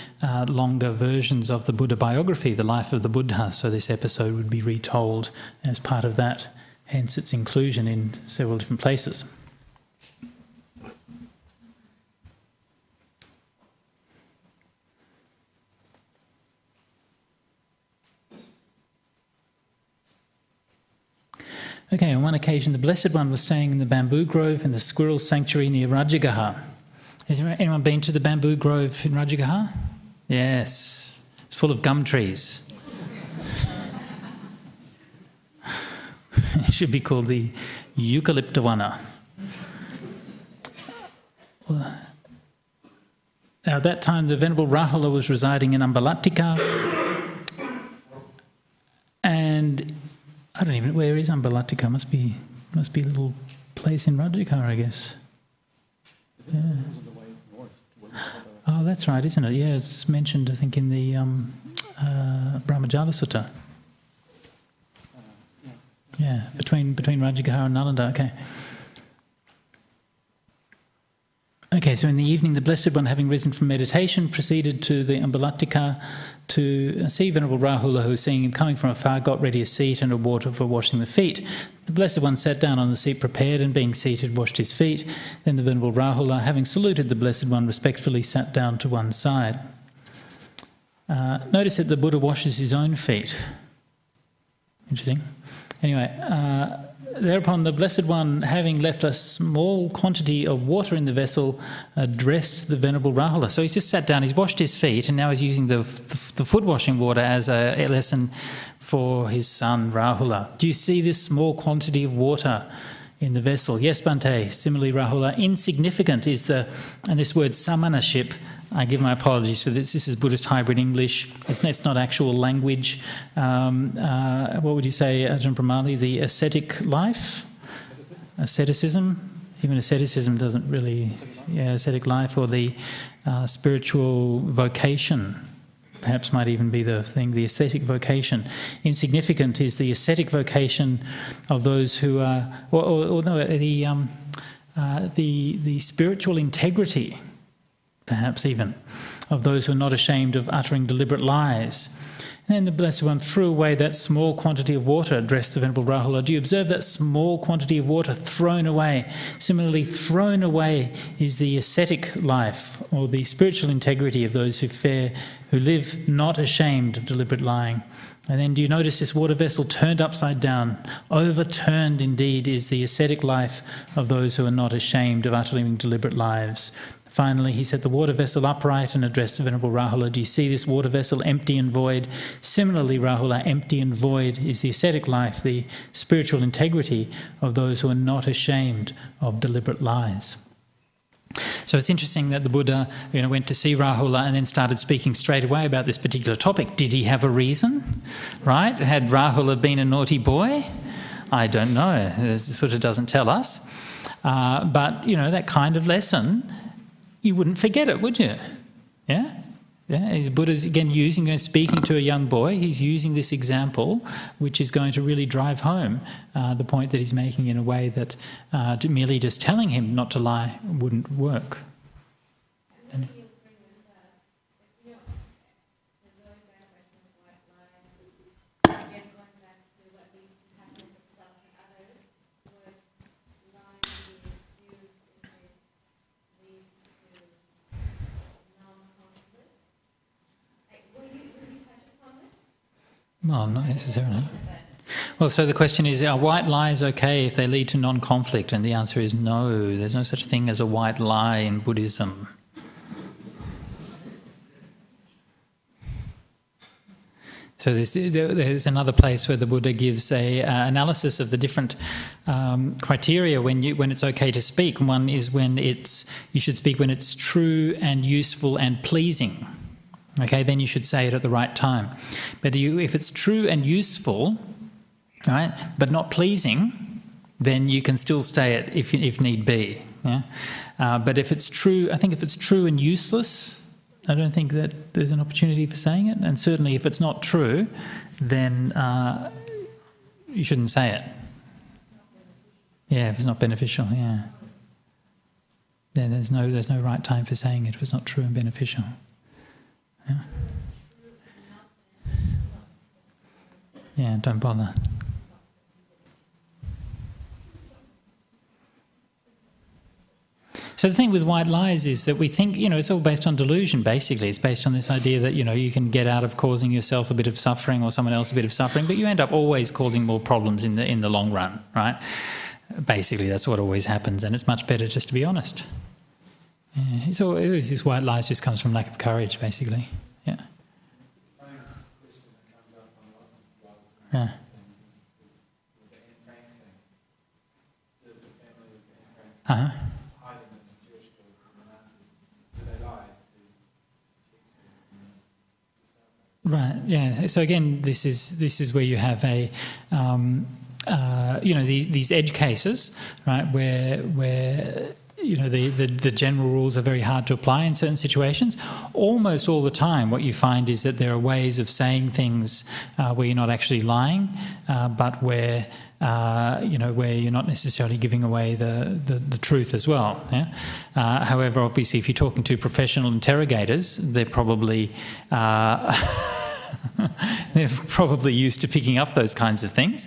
longer versions of the Buddha biography, the life of the Buddha. So this episode would be retold as part of that, hence its inclusion in several different places. Okay, on one occasion the Blessed One was staying in the bamboo grove in the squirrel sanctuary near Rajagaha. Has anyone been to the bamboo grove in Rajagaha? Yes. It's full of gum trees. It should be called the Eucalyptawana. Now at that time the Venerable Rahula was residing in Ambalattika, and I don't even know, where is Ambalattika? Must be a little place in Rajagaha, I guess. Yeah. Oh, that's right, isn't it? Yeah, it's mentioned, I think, in the Brahmajala Sutta. Yeah, between Rajagaha and Nalanda. Okay. Okay, so in the evening, the Blessed One, having risen from meditation, proceeded to the Ambalattika to see Venerable Rahula, who, seeing him coming from afar, got ready a seat and a water for washing the feet. The Blessed One sat down on the seat prepared, and being seated, washed his feet. Then the Venerable Rahula, having saluted the Blessed One, respectfully sat down to one side. Notice that the Buddha washes his own feet. Interesting. Anyway, thereupon the Blessed One, having left a small quantity of water in the vessel, addressed the Venerable Rahula. So he's just sat down, he's washed his feet, and now he's using the foot washing water as a lesson for his son Rahula. Do you see this small quantity of water in the vessel? Yes, Bhante. Similarly, Rahula, insignificant is and this word samanaship, I give my apologies for this. This is Buddhist hybrid English. It's not actual language. What would you say, Ajahn Brahmali? The ascetic life? Asceticism? Even asceticism doesn't really... Yeah, ascetic life, or the spiritual vocation. perhaps might even be the thing, the ascetic vocation. Insignificant is the ascetic vocation of those who are, the spiritual integrity, perhaps even, of those who are not ashamed of uttering deliberate lies. And then the Blessed One threw away that small quantity of water, addressed the Venerable Rahula. Do you observe that small quantity of water thrown away? Similarly, thrown away is the ascetic life, or the spiritual integrity of those who live not ashamed of deliberate lying. And then do you notice this water vessel turned upside down? Overturned indeed is the ascetic life of those who are not ashamed of uttering deliberate lies. Finally, he set the water vessel upright and addressed the Venerable Rahula. Do you see this water vessel empty and void? Similarly, Rahula, empty and void is the ascetic life, the spiritual integrity of those who are not ashamed of deliberate lies. So it's interesting that the Buddha went to see Rahula and then started speaking straight away about this particular topic. Did he have a reason? Right? Had Rahula been a naughty boy? I don't know. It sort of doesn't tell us. But, that kind of lesson, you wouldn't forget it, would you? Yeah? The Buddha's again speaking to a young boy. He's using this example, which is going to really drive home the point that he's making in a way that merely just telling him not to lie wouldn't work. And, well, not necessarily. Well, so the question is, are white lies okay if they lead to non-conflict? And the answer is no. There's no such thing as a white lie in Buddhism. So there's another place where the Buddha gives a analysis of the different criteria when it's okay to speak. One is you should speak when it's true and useful and pleasing. Okay, then you should say it at the right time. But if it's true and useful, right, but not pleasing, then you can still say it if need be. Yeah? But if it's true, I think if it's true and useless, I don't think that there's an opportunity for saying it. And certainly if it's not true, then you shouldn't say it. Yeah, if it's not beneficial, yeah. Then there's no right time for saying it if it's not true and beneficial. Yeah. Yeah, don't bother. So the thing with white lies is that we think, it's all based on delusion, basically. It's based on this idea that, you can get out of causing yourself a bit of suffering or someone else a bit of suffering, but you end up always causing more problems in the long run, right? Basically, that's what always happens, and it's much better just to be honest. Yeah, this white lies just comes from lack of courage, basically. Yeah. Yeah. Uh-huh. Right. Yeah. So again, this is where you have these edge cases, right, where the general rules are very hard to apply in certain situations. Almost all the time what you find is that there are ways of saying things where you're not actually lying, but where you're not necessarily giving away the truth as well. Yeah? However, obviously, if you're talking to professional interrogators, they're probably used to picking up those kinds of things.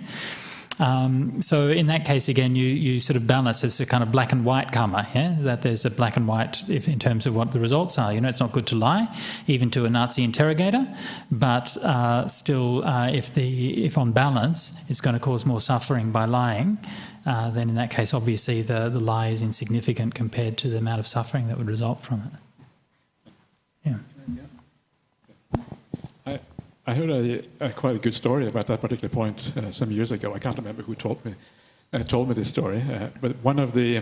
So in that case, again, you sort of balance. It's a kind of black and white karma, yeah? That there's a black and white in terms of what the results are. It's not good to lie, even to a Nazi interrogator, but still, if on balance, it's going to cause more suffering by lying, then in that case, obviously, the lie is insignificant compared to the amount of suffering that would result from it. Yeah. I heard a quite a good story about that particular point some years ago. I can't remember who told me this story, but one of the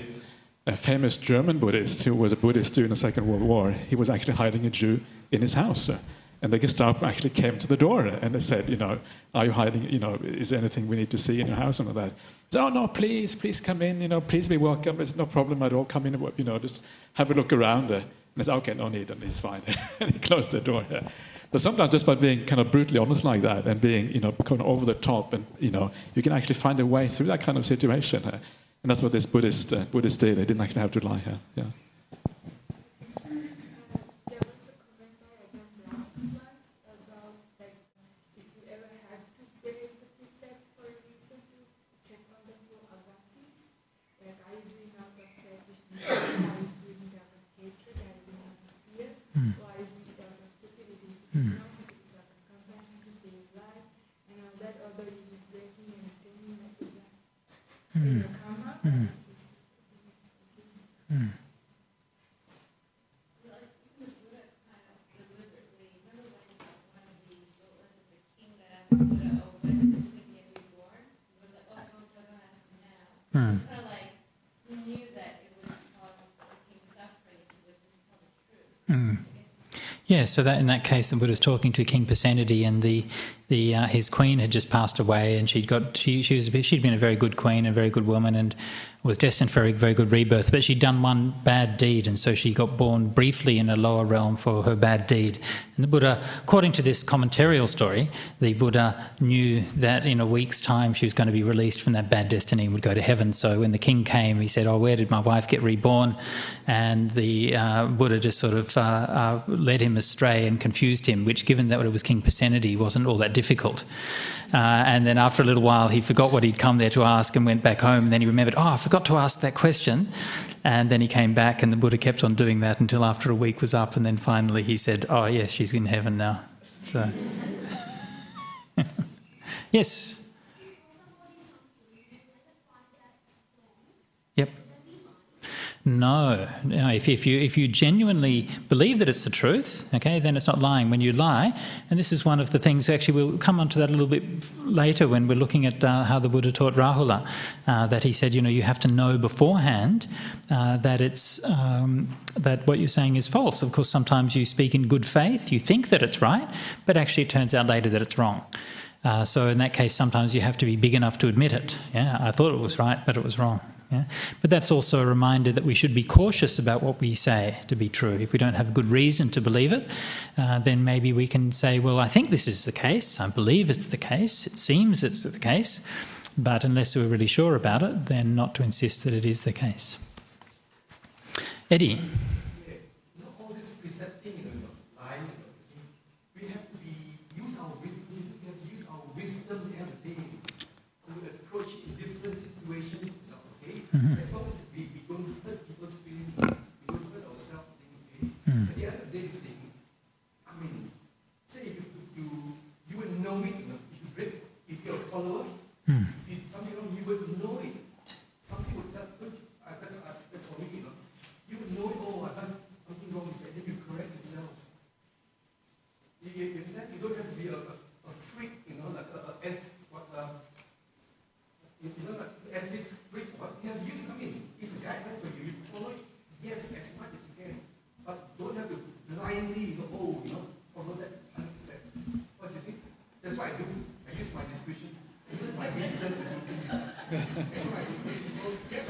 famous German Buddhists who was a Buddhist during the Second World War, he was actually hiding a Jew in his house. And the Gestapo actually came to the door and they said, are you hiding, is there anything we need to see in your house and all that? He said, oh, no, please come in, please be welcome. It's no problem at all. Come in, just have a look around. And they said, okay, no need, and it's fine. And he closed the door. But sometimes just by being kind of brutally honest like that and being, kind of over the top, and you can actually find a way through that kind of situation. And that's what this Buddhists did. They didn't actually have to lie here. Yeah. Yeah, so that in that case, the Buddha's talking to King Pasenadi, and his queen had just passed away, and she'd been a very good queen, a very good woman, and was destined for a very good rebirth. But she'd done one bad deed, and so she got born briefly in a lower realm for her bad deed. And the Buddha, according to this commentarial story, the Buddha knew that in a week's time she was going to be released from that bad destiny and would go to heaven. So when the king came, he said, "Oh, where did my wife get reborn?" And the Buddha just sort of led him astray and confused him, which, given that it was King Pasenadi, wasn't all that difficult. And then after a little while, he forgot what he'd come there to ask and went back home. And then he remembered, "Oh, I forgot to ask that question." And then he came back, and the Buddha kept on doing that until after a week was up. And then finally he said, "Oh, yes, she's in heaven now." So, yes. Yep. No. If you genuinely believe that it's the truth, okay, then it's not lying. When you lie, and this is one of the things, actually we'll come on to that a little bit later when we're looking at how the Buddha taught Rahula, that he said, you have to know beforehand that it's that what you're saying is false. Of course, sometimes you speak in good faith, you think that it's right, but actually it turns out later that it's wrong. So in that case, sometimes you have to be big enough to admit it. Yeah, I thought it was right, but it was wrong. Yeah? But that's also a reminder that we should be cautious about what we say to be true. If we don't have good reason to believe it, then maybe we can say, well, I think this is the case, I believe it's the case, it seems it's the case, but unless we're really sure about it, then not to insist that it is the case. Eddie? All this precepting, lying, we have to use our wisdom every day to approach in different situations. Mm-hmm. As long as we don't hurt people's feelings, we don't hurt ourselves, okay? At the end of the day, say if you would know it, if you're a follower, if something wrong, you would know it. Something would that's for me, you would know it, oh, I've done something wrong, and then you correct yourself. You don't have to be a freak, like ethics freak. It's a guideline for you. You follow it, yes, as much as you can. But don't have to blindly, follow that 100%. What do you think? That's what I do. I use my discretion. I use my wisdom to do things. That's what I do. That's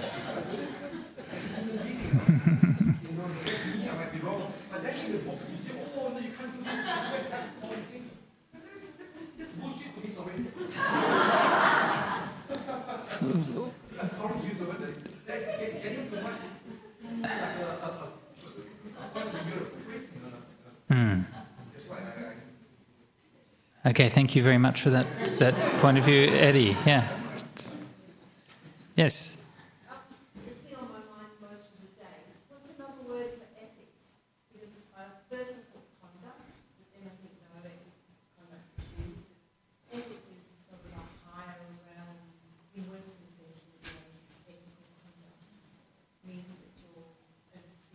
me, I might be wrong. But then in the books, you say, oh, no, you can't do this. You can't do all these things. That's bullshit to me, sorry. Sorry to use the word. That's getting too much That's why Okay, thank you very much for that point of view, Eddie. Yeah. Yes. It's been on my mind most of the day. What's another word for ethics? Because first of all, conduct, but then I think no, conduct issues. Ethics is sort of a higher realm in Western tradition. Ethical conduct means that you're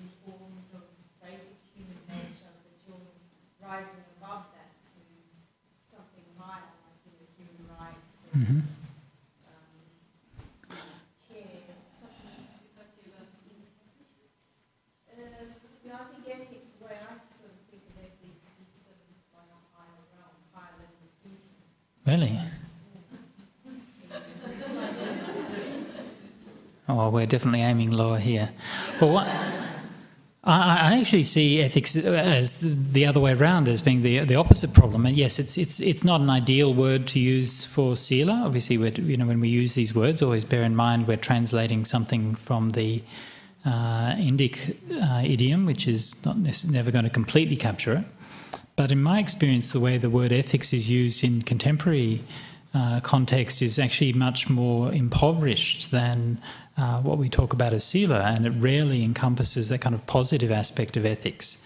informed of basic human nature, that you're rising above that to something higher, like human rights. Mm-hmm. I think ethics, the way I sort of think of ethics, is sort of on a higher realm, higher level of thinking. Really? Oh, well, we're definitely aiming lower here. Well, I actually see ethics as the other way around, as being the opposite problem. And yes, it's not an ideal word to use for sila. Obviously, when we use these words, always bear in mind we're translating something from the Indic idiom, which is never going to completely capture it. But in my experience, the way the word ethics is used in contemporary context is actually much more impoverished than what we talk about as sila, and it rarely encompasses that kind of positive aspect of ethics.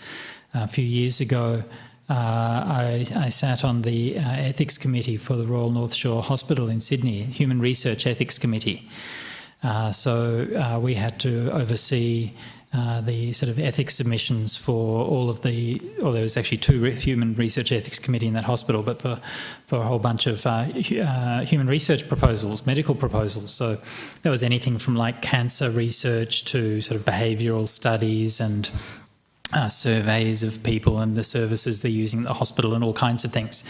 A few years ago, I sat on the ethics committee for the Royal North Shore Hospital in Sydney, Human Research Ethics Committee. So we had to oversee the sort of ethics submissions for all of there was actually two Human Research Ethics Committee in that hospital, but for a whole bunch of human research proposals, medical proposals. So there was anything from like cancer research to sort of behavioural studies and surveys of people and the services they're using at the hospital and all kinds of things.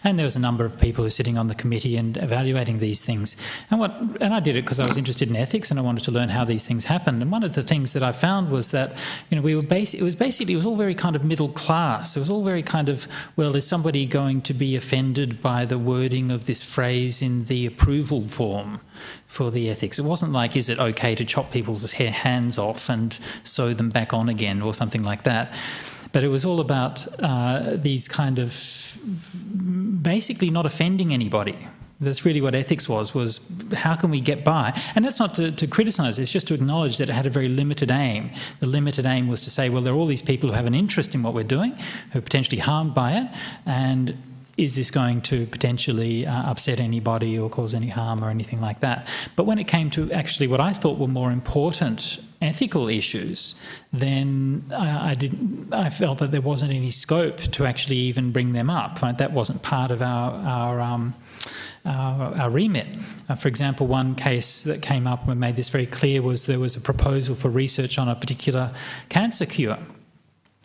And there was a number of people who were sitting on the committee and evaluating these things. And I did it because I was interested in ethics and I wanted to learn how these things happened. And one of the things that I found was that, it was all very kind of middle class. It was all very kind of, well, is somebody going to be offended by the wording of this phrase in the approval form for the ethics? It wasn't like, is it okay to chop people's hands off and sew them back on again or something like that. But it was all about these kind of basically not offending anybody. That's really what ethics was how can we get by? And that's not to criticise, it's just to acknowledge that it had a very limited aim. The limited aim was to say, well, there are all these people who have an interest in what we're doing, who are potentially harmed by it, and is this going to potentially upset anybody or cause any harm or anything like that? But when it came to actually what I thought were more important ethical issues, then I felt that there wasn't any scope to actually even bring them up. Right? That wasn't part of our remit. For example, one case that came up and made this very clear was there was a proposal for research on a particular cancer cure.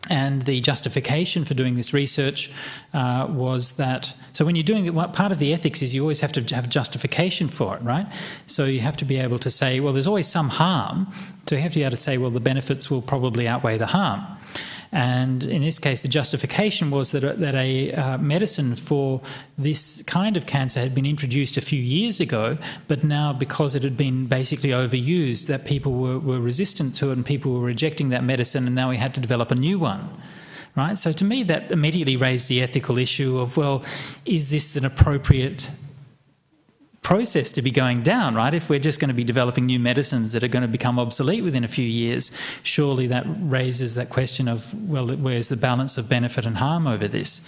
And the justification for doing this research was that, so when you're doing it, part of the ethics is you always have to have justification for it, right? So you have to be able to say, well, there's always some harm, so you have to be able to say, well, the benefits will probably outweigh the harm. And in this case, the justification was that a medicine for this kind of cancer had been introduced a few years ago, but now because it had been basically overused, that people were resistant to it and people were rejecting that medicine, and now we had to develop a new one. Right? So to me, that immediately raised the ethical issue of, well, is this an appropriate process to be going down, right? If we're just going to be developing new medicines that are going to become obsolete within a few years, surely that raises that question of, well, where's the balance of benefit and harm over this?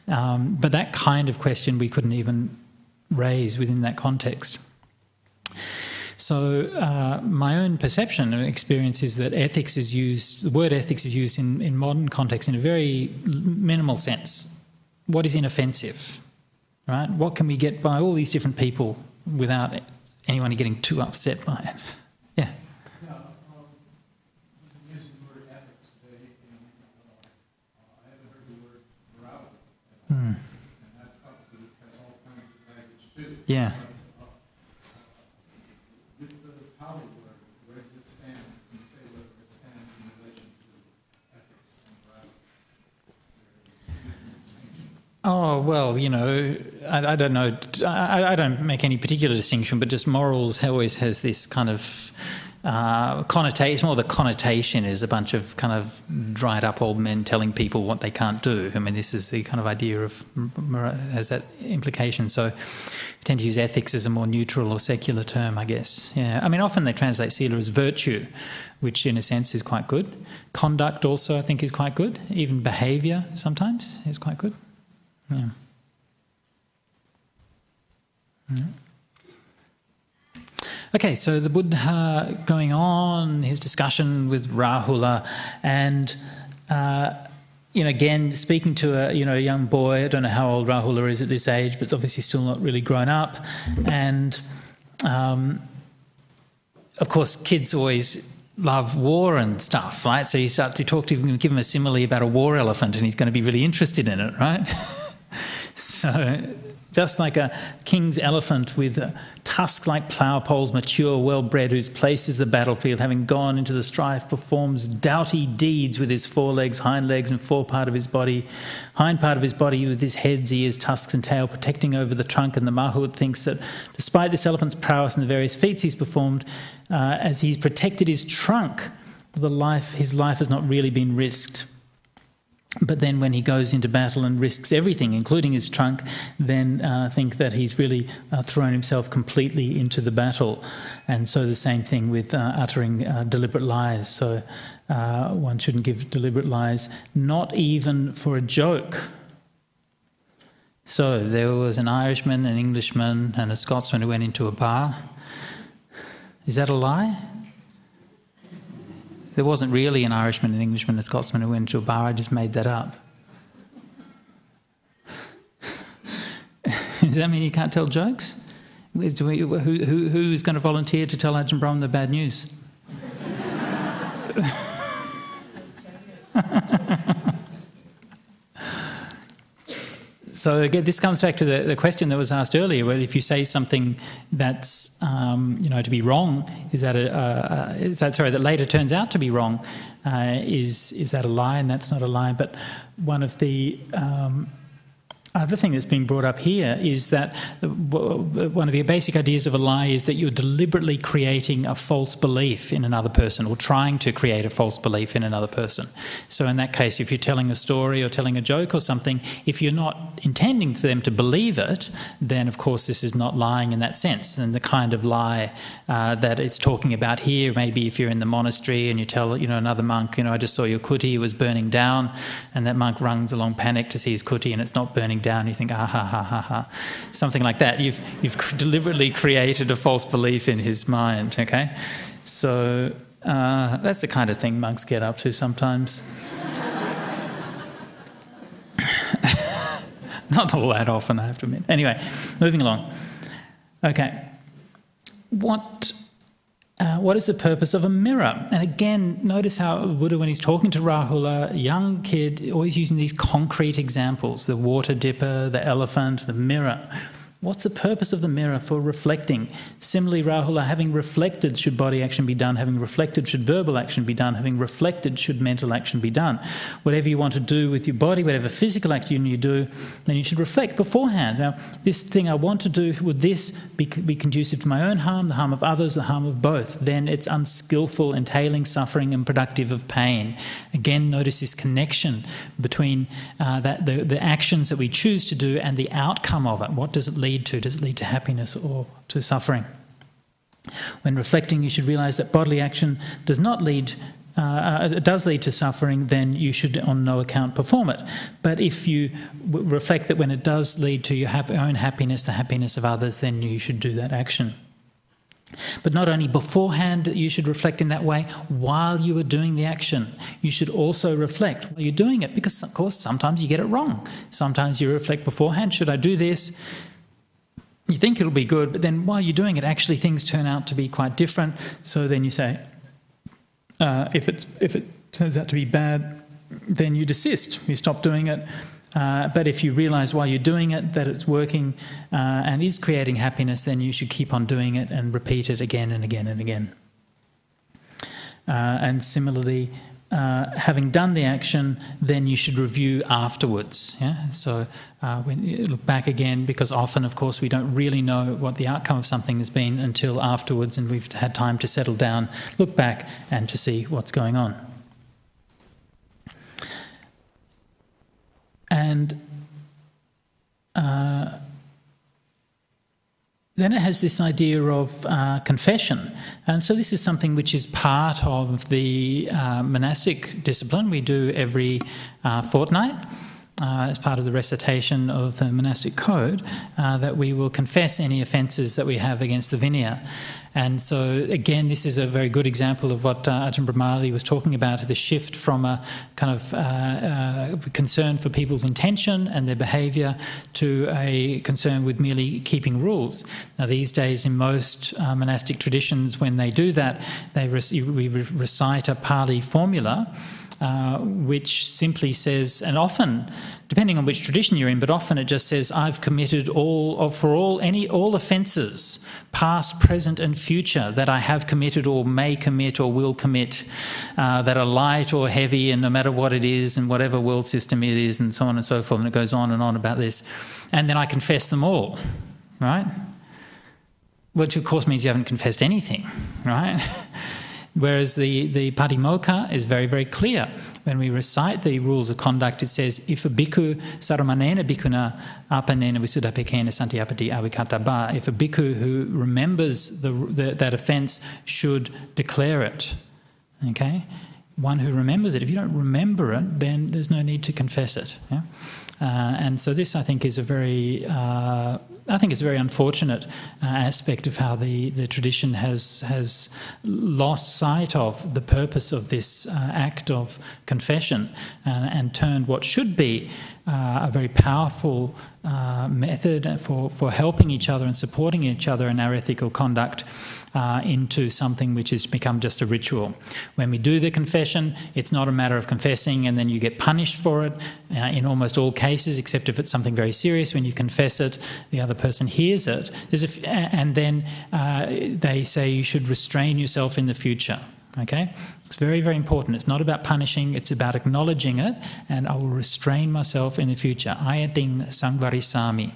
But that kind of question we couldn't even raise within that context. So my own perception and experience is that the word ethics is used in modern context in a very minimal sense. What is inoffensive? Right? What can we get by all these different people without anyone getting too upset by it? Yeah. Using the word ethics today, I haven't heard the word morality. And that's probably has all kinds of baggage too. Yeah. With the power word, where does it stand? Can you say whether it stands in relation to ethics and morality? Oh, well, I don't know. I don't make any particular distinction, but just morals always has this kind of connotation. More the connotation is a bunch of kind of dried up old men telling people what they can't do. I mean, this is the kind of idea of has that implication. So we tend to use ethics as a more neutral or secular term, I guess. Yeah. I mean, often they translate sila as virtue, which in a sense is quite good. Conduct also, I think, is quite good. Even behaviour sometimes is quite good. Yeah. Okay, so the Buddha going on his discussion with Rahula, and again speaking to a young boy. I don't know how old Rahula is at this age, but obviously still not really grown up. And of course, kids always love war and stuff, right? So you start to talk to him, give him a simile about a war elephant, and he's going to be really interested in it, right? So Just like a king's elephant with tusk-like plough poles, mature, well-bred, whose place is the battlefield, having gone into the strife, performs doughty deeds with his forelegs, hind legs and hind part of his body with his heads, ears, tusks and tail, protecting over the trunk. And the Mahout thinks that despite this elephant's prowess and the various feats he's performed, as he's protected his trunk, his life has not really been risked. But then when he goes into battle and risks everything, including his trunk, then think that he's really thrown himself completely into the battle. And so the same thing with uttering deliberate lies. So one shouldn't give deliberate lies, not even for a joke. So there was an Irishman, an Englishman and a Scotsman who went into a bar. Is that a lie? There wasn't really an Irishman, an Englishman, and a Scotsman who went to a bar. I just made that up. Does that mean you can't tell jokes? Who's going to volunteer to tell Ajahn Brahm the bad news? So again, this comes back to the question that was asked earlier, whether if you say something that's to be wrong, that later turns out to be wrong, is that a lie? And that's not a lie. But one of the other thing that's being brought up here is that one of the basic ideas of a lie is that you're deliberately creating a false belief in another person, or trying to create a false belief in another person. So in that case, if you're telling a story or telling a joke or something, if you're not intending for them to believe it, then of course this is not lying in that sense. And the kind of lie that it's talking about here, maybe if you're in the monastery and you tell another monk, I just saw your kuti, it was burning down, and that monk runs along panic to see his kuti and it's not burning down. You think, ha ha ha ha, something like that. You've deliberately created a false belief in his mind. Okay, so that's the kind of thing monks get up to sometimes. Not all that often, I have to admit. Anyway, moving along. Okay, what is the purpose of a mirror? And again, notice how Buddha, when he's talking to Rahula, a young kid, always using these concrete examples: the water dipper, the elephant, the mirror. What's the purpose of the mirror? For reflecting. Similarly, Rahula, having reflected, should body action be done? Having reflected, should verbal action be done? Having reflected, should mental action be done? Whatever you want to do with your body, whatever physical action you do, then you should reflect beforehand. Now, this thing I want to do, would this be conducive to my own harm, the harm of others, the harm of both? Then it's unskillful, entailing suffering and productive of pain. Again, notice this connection between the actions that we choose to do and the outcome of it. What does it lead to? Does it lead to happiness or to suffering? When reflecting, you should realize that bodily action does not lead, it does lead to suffering, then you should on no account perform it. But if you reflect that when it does lead to your own happiness, the happiness of others, then you should do that action. But not only beforehand you should reflect in that way, while you are doing the action, you should also reflect while you're doing it, because of course sometimes you get it wrong. Sometimes you reflect beforehand, should I do this? You think it'll be good, but then while you're doing it, actually things turn out to be quite different. So then you say, if it turns out to be bad, then you desist. You stop doing it. But if you realise while you're doing it that it's working and is creating happiness, then you should keep on doing it and repeat it again and again and again. And similarly, having done the action, then you should review afterwards. Yeah? So when you look back again, because often, of course, we don't really know what the outcome of something has been until afterwards, and we've had time to settle down, look back, and to see what's going on. And then it has this idea of confession. And so this is something which is part of the monastic discipline we do every fortnight as part of the recitation of the monastic code, that we will confess any offences that we have against the Vinaya. And so again, this is a very good example of what Ajahn Brahmali was talking about, the shift from a kind of concern for people's intention and their behaviour to a concern with merely keeping rules. Now these days in most monastic traditions, when they do that, we recite a Pali formula which simply says, and often, depending on which tradition you're in, but often it just says, I've committed all offences, past, present and future, that I have committed or may commit or will commit, that are light or heavy, and no matter what it is and whatever world system it is, and so on and so forth, and it goes on and on about this. And then I confess them all, right? Which of course means you haven't confessed anything, right? Whereas the Patimokkha is very, very clear. When we recite the rules of conduct, it says, if a bhikkhu saramanena bhikkhuna apanena visuddhapekena santiyapati avikattabha, if a bhikkhu who remembers that offence should declare it, okay? One who remembers it. If you don't remember it, then there's no need to confess it. Yeah? And so this, I think, is a very, it's a very unfortunate aspect of how the tradition has lost sight of the purpose of this act of confession and turned what should be a very powerful method for helping each other and supporting each other in our ethical conduct into something which has become just a ritual. When we do the confession, it's not a matter of confessing and then you get punished for it in almost all cases, except if it's something very serious. When you confess it, the other person hears it, and then they say you should restrain yourself in the future. Okay? It's very, very important. It's not about punishing, it's about acknowledging it, and I will restrain myself in the future. Ayating sangvarisami.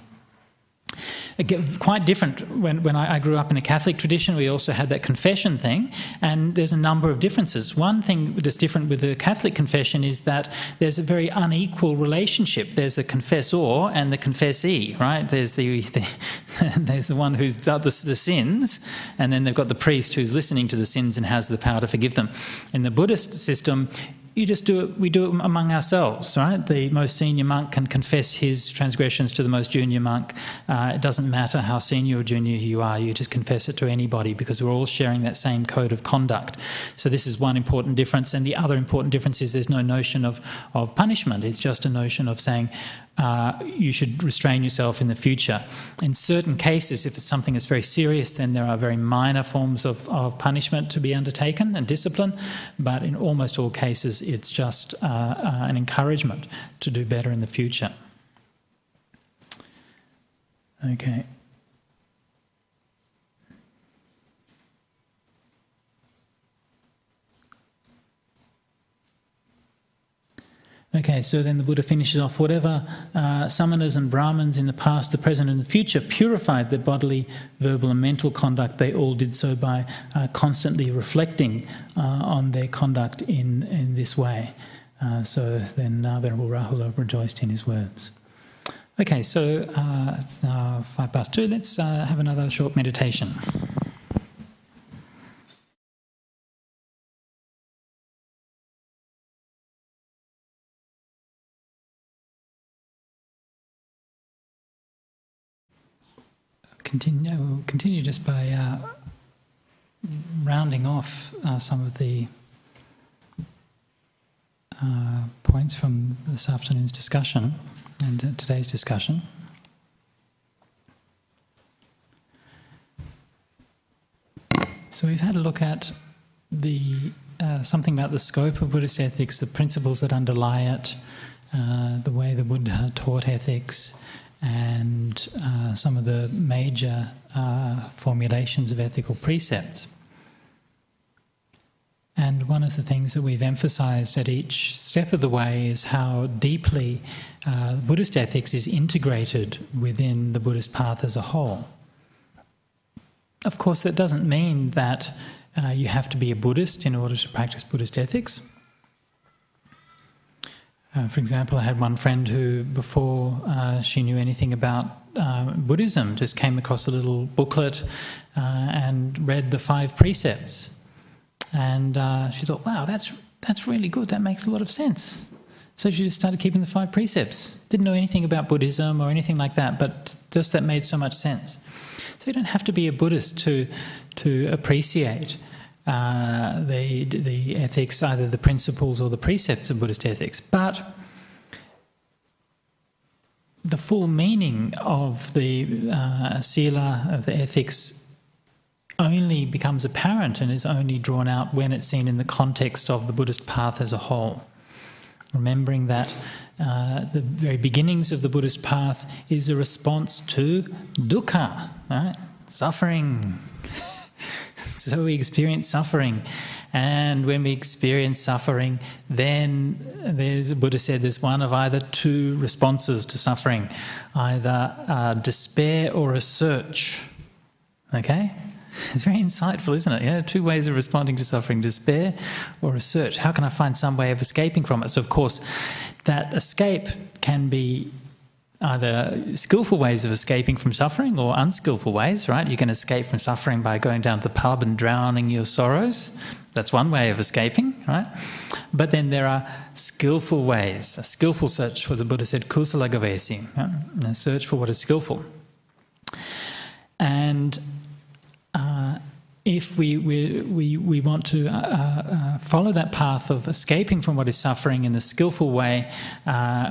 Again, quite different. When I grew up in a Catholic tradition, we also had that confession thing, and there's a number of differences. One thing that's different with the Catholic confession is that there's a very unequal relationship. There's the confessor and the confessee, right? There's there's the one who's done the sins, and then they've got the priest who's listening to the sins and has the power to forgive them. In the Buddhist system, you just do it. We do it among ourselves, right? The most senior monk can confess his transgressions to the most junior monk. It doesn't matter how senior or junior you are. You just confess it to anybody because we're all sharing that same code of conduct. So this is one important difference. And the other important difference is there's no notion of punishment. It's just a notion of saying you should restrain yourself in the future. In certain cases, if it's something that's very serious, then there are very minor forms of punishment to be undertaken and discipline. But in almost all cases, it's just an encouragement to do better in the future. Okay. Okay, so then the Buddha finishes off, whatever samanas and brahmins in the past, the present and the future purified their bodily, verbal and mental conduct, they all did so by constantly reflecting on their conduct in this way. So then Venerable Rahula rejoiced in his words. Okay, so it's now 2:05. Let's have another short meditation. We'll continue just by rounding off some of the points from this afternoon's discussion and today's discussion. So we've had a look at something about the scope of Buddhist ethics, the principles that underlie it, the way the Buddha taught ethics, and some of the major formulations of ethical precepts. And one of the things that we've emphasized at each step of the way is how deeply Buddhist ethics is integrated within the Buddhist path as a whole. Of course, that doesn't mean that you have to be a Buddhist in order to practice Buddhist ethics. For example, I had one friend who, before she knew anything about Buddhism, just came across a little booklet and read the 5 precepts. And she thought, wow, that's really good. That makes a lot of sense. So she just started keeping the 5 precepts. Didn't know anything about Buddhism or anything like that, but just that made so much sense. So you don't have to be a Buddhist to appreciate the ethics, either the principles or the precepts of Buddhist ethics. But the full meaning of the sila, of the ethics, only becomes apparent and is only drawn out when it's seen in the context of the Buddhist path as a whole. Remembering that the very beginnings of the Buddhist path is a response to dukkha, right? Suffering. So we experience suffering. And when we experience suffering, then the Buddha said there's one of either two responses to suffering, either despair or a search. Okay? It's very insightful, isn't it? Yeah, two ways of responding to suffering, despair or a search. How can I find some way of escaping from it? So, of course, that escape can be either skillful ways of escaping from suffering or unskillful ways, right? You can escape from suffering by going down to the pub and drowning your sorrows. That's one way of escaping, right? But then there are skillful ways, a skillful search, what the Buddha said, kusala gavesi, a search for what is skillful. And if we want to follow that path of escaping from what is suffering in a skillful way,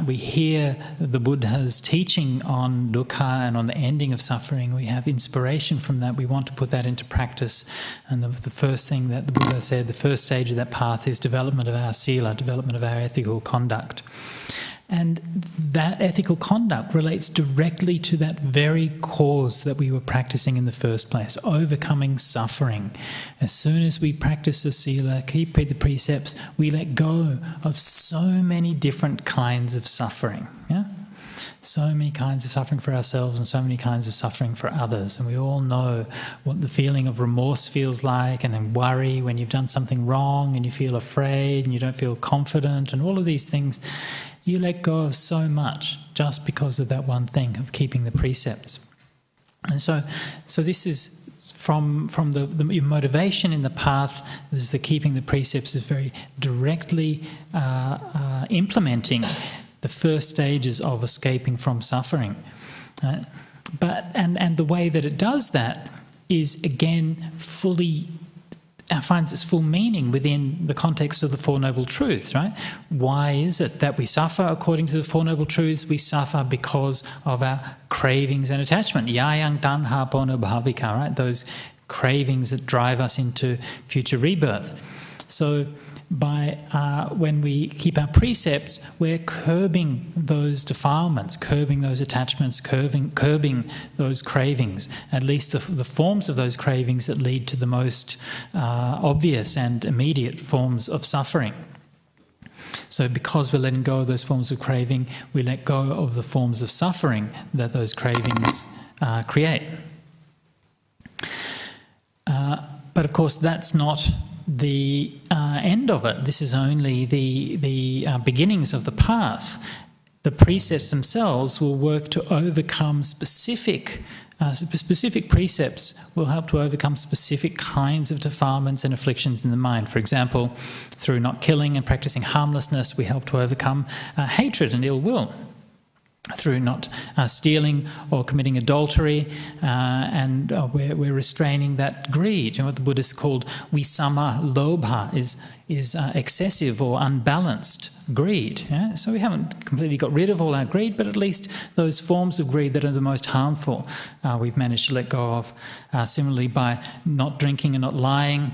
we hear the Buddha's teaching on dukkha and on the ending of suffering. We have inspiration from that. We want to put that into practice. And the first thing that the Buddha said, the first stage of that path is development of our sila, development of our ethical conduct. And that ethical conduct relates directly to that very cause that we were practicing in the first place, overcoming suffering. As soon as we practice the sila, keep the precepts, we let go of so many different kinds of suffering. Yeah? So many kinds of suffering for ourselves and so many kinds of suffering for others. And we all know what the feeling of remorse feels like, and then worry when you've done something wrong and you feel afraid and you don't feel confident and all of these things. You let go of so much just because of that one thing of keeping the precepts. And so this is from the motivation in the path, is the keeping the precepts is very directly implementing the first stages of escaping from suffering. But the way that it does that is again fully finds its full meaning within the context of the Four Noble Truths, right? Why is it that we suffer according to the Four Noble Truths? We suffer because of our cravings and attachment. Yayang tanha pono bhavika, right? Those cravings that drive us into future rebirth. So when we keep our precepts, we're curbing those defilements, curbing those attachments, curbing those cravings, at least the forms of those cravings that lead to the most obvious and immediate forms of suffering. So because we're letting go of those forms of craving, we let go of the forms of suffering that those cravings create. But of course, that's not the end of it. This is only the beginnings of the path. The precepts themselves will work to overcome specific precepts will help to overcome specific kinds of defilements and afflictions in the mind. For example, through not killing and practicing harmlessness, we help to overcome hatred and ill will. Through not stealing or committing adultery, and we're restraining that greed. You know, what the Buddhists called visama lobha is excessive or unbalanced greed. Yeah? So we haven't completely got rid of all our greed, but at least those forms of greed that are the most harmful we've managed to let go of. Similarly, by not drinking and not lying,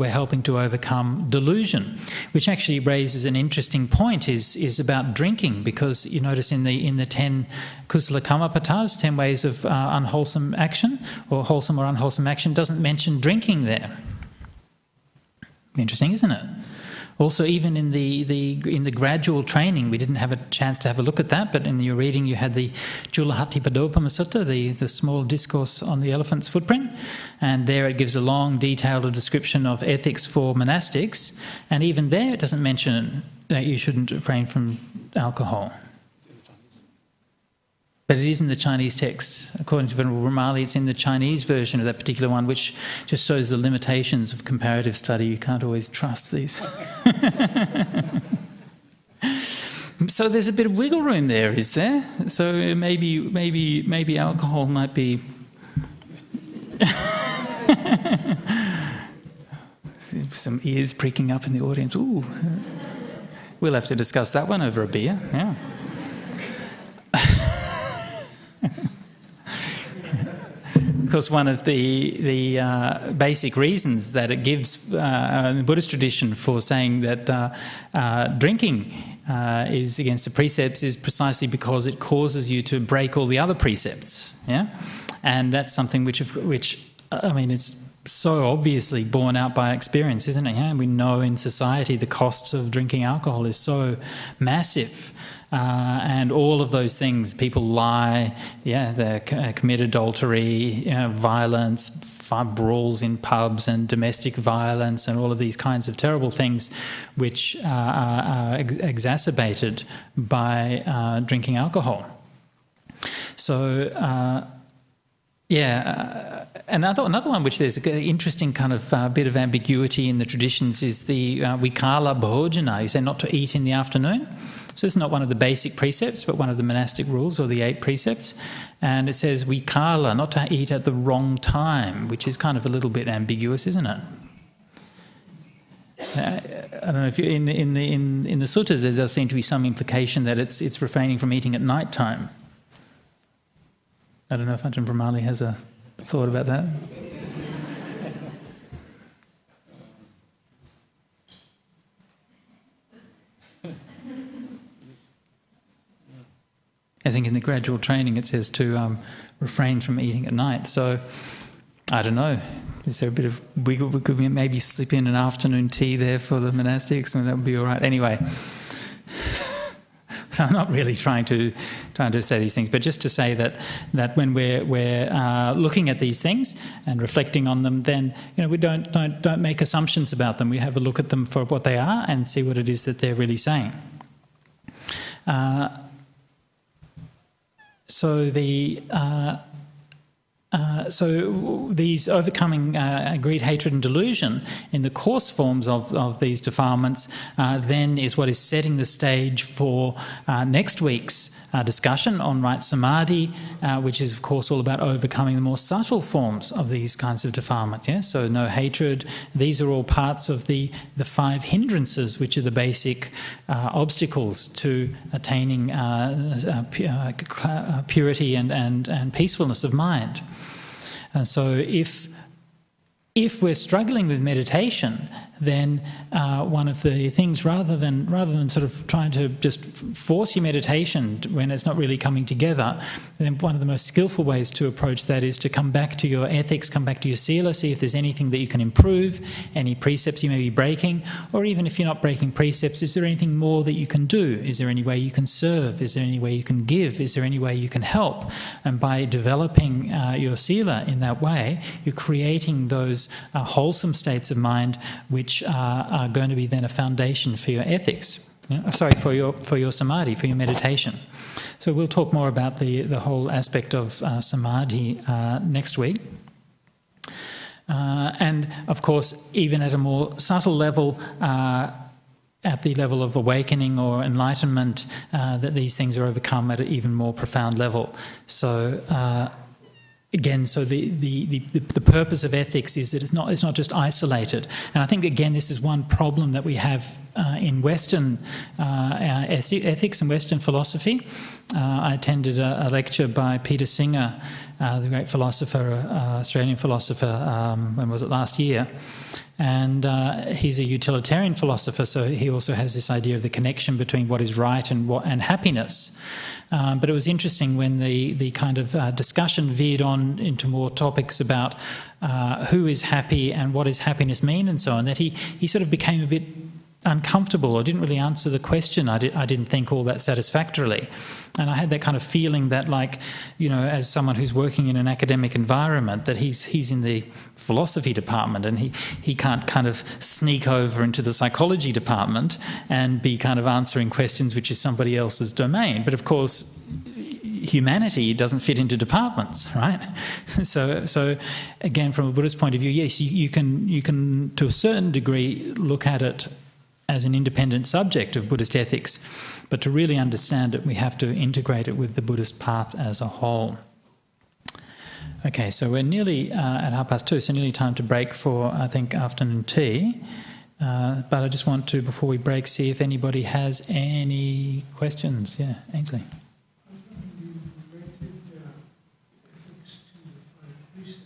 we're helping to overcome delusion, which actually raises an interesting point is about drinking, because you notice in the 10 kusala kammapatas, 10 ways of unwholesome action, or wholesome or unwholesome action, doesn't mention drinking there. Interesting, isn't it? Also, even in the gradual training, we didn't have a chance to have a look at that, but in your reading you had the Julahati Padopama Sutta, the small discourse on the elephant's footprint, and there it gives a long, detailed description of ethics for monastics, and even there it doesn't mention that you shouldn't refrain from alcohol. But it is in the Chinese text. According to Venerable Brahmali, it's in the Chinese version of that particular one, which just shows the limitations of comparative study. You can't always trust these. So there's a bit of wiggle room there, is there? So maybe alcohol might be... Some ears pricking up in the audience. Ooh. We'll have to discuss that one over a beer. Yeah. course, one of the basic reasons that it gives in the Buddhist tradition for saying that drinking is against the precepts is precisely because it causes you to break all the other precepts. Yeah, and that's something which I mean, it's so obviously borne out by experience, isn't it? Yeah? We know in society the costs of drinking alcohol is so massive. And all of those things, people lie, they commit adultery, violence, brawls in pubs and domestic violence and all of these kinds of terrible things which are exacerbated by drinking alcohol. So, another one which there's an interesting kind of bit of ambiguity in the traditions is the vikala bhojana. You say not to eat in the afternoon. So it's not one of the basic precepts, but one of the monastic rules or the 8 precepts. And it says vikala, not to eat at the wrong time, which is kind of a little bit ambiguous, isn't it? I don't know if in the suttas there does seem to be some implication that it's refraining from eating at night time. I don't know if Ajahn Brahmali has a thought about that. I think in the gradual training it says to refrain from eating at night. So, I don't know. Is there a bit of wiggle? Could we maybe slip in an afternoon tea there for the monastics, and that would be all right. Anyway. So I'm not really trying to say these things, but just to say that when we're looking at these things and reflecting on them, then we don't make assumptions about them. We have a look at them for what they are and see what it is that they're really saying. So these overcoming greed, hatred and delusion in the coarse forms of these defilements then is what is setting the stage for next week's discussion on right samadhi, which is of course all about overcoming the more subtle forms of these kinds of defilements. Yeah? So no hatred. These are all parts of the 5 hindrances, which are the basic obstacles to attaining purity and peacefulness of mind. And so if we're struggling with meditation, then one of the things, rather than sort of trying to just force your meditation when it's not really coming together, then one of the most skillful ways to approach that is to come back to your ethics, come back to your sila, see if there's anything that you can improve, any precepts you may be breaking, or even if you're not breaking precepts, is there anything more that you can do? Is there any way you can serve? Is there any way you can give? Is there any way you can help? And by developing your sila in that way, you're creating those wholesome states of mind which are going to be then a foundation for your ethics. For your samadhi, for your meditation. So we'll talk more about the whole aspect of samadhi next week. And of course, even at a more subtle level, at the level of awakening or enlightenment, that these things are overcome at an even more profound level. So again, so the purpose of ethics is that it's not just isolated. And I think, again, this is one problem that we have in Western ethics and Western philosophy. I attended a lecture by Peter Singer, the great philosopher, Australian philosopher, when was it, last year? And he's a utilitarian philosopher, so he also has this idea of the connection between what is right and happiness. But it was interesting when the kind of discussion veered on into more topics about who is happy and what does happiness mean and so on, that he sort of became a bit uncomfortable or didn't really answer the question, I didn't think, all that satisfactorily. And I had that kind of feeling that, like, as someone who's working in an academic environment, that he's in the philosophy department and he can't kind of sneak over into the psychology department and be kind of answering questions which is somebody else's domain. But of course, humanity doesn't fit into departments, right? So again, from a Buddhist point of view, yes, you can to a certain degree look at it as an independent subject of Buddhist ethics, but to really understand it, we have to integrate it with the Buddhist path as a whole. Okay, so we're nearly at 2:30, so nearly time to break for, I think, afternoon tea. But I just want to, before we break, see if anybody has any questions. Yeah, Ainsley. You related ethics to the 5 precepts.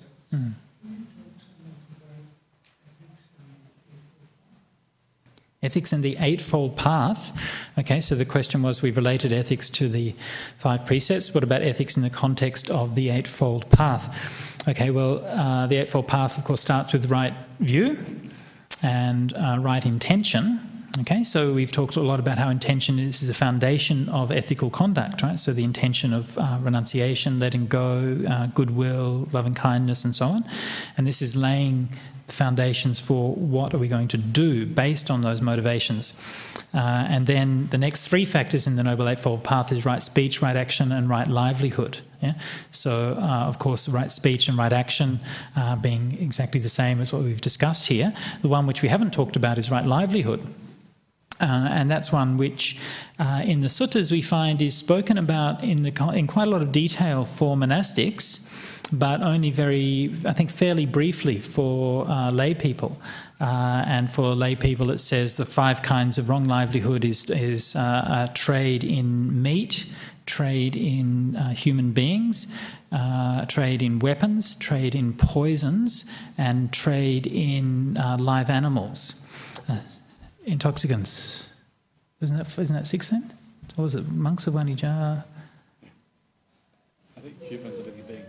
Ethics and the Eightfold Path. Okay, so the question was, we've related ethics to the 5 precepts. What about ethics in the context of the Eightfold Path? Okay, well, the Eightfold Path, of course, starts with right view and right intention. Okay, so we've talked a lot about how intention is the foundation of ethical conduct, right? So the intention of renunciation, letting go, goodwill, loving kindness, and so on. And this is laying the foundations for what are we going to do based on those motivations. And then the next 3 factors in the Noble Eightfold Path is right speech, right action, and right livelihood. Yeah? So, of course, right speech and right action being exactly the same as what we've discussed here. The one which we haven't talked about is right livelihood. And that's one which in the suttas we find is spoken about in quite a lot of detail for monastics, but only fairly briefly for lay people. And for lay people it says the 5 kinds of wrong livelihood is trade in meat, trade in human beings, trade in weapons, trade in poisons, and trade in live animals. Intoxicants. Isn't that 6 then? Or was it monks of Vanija? I think humans are living beings.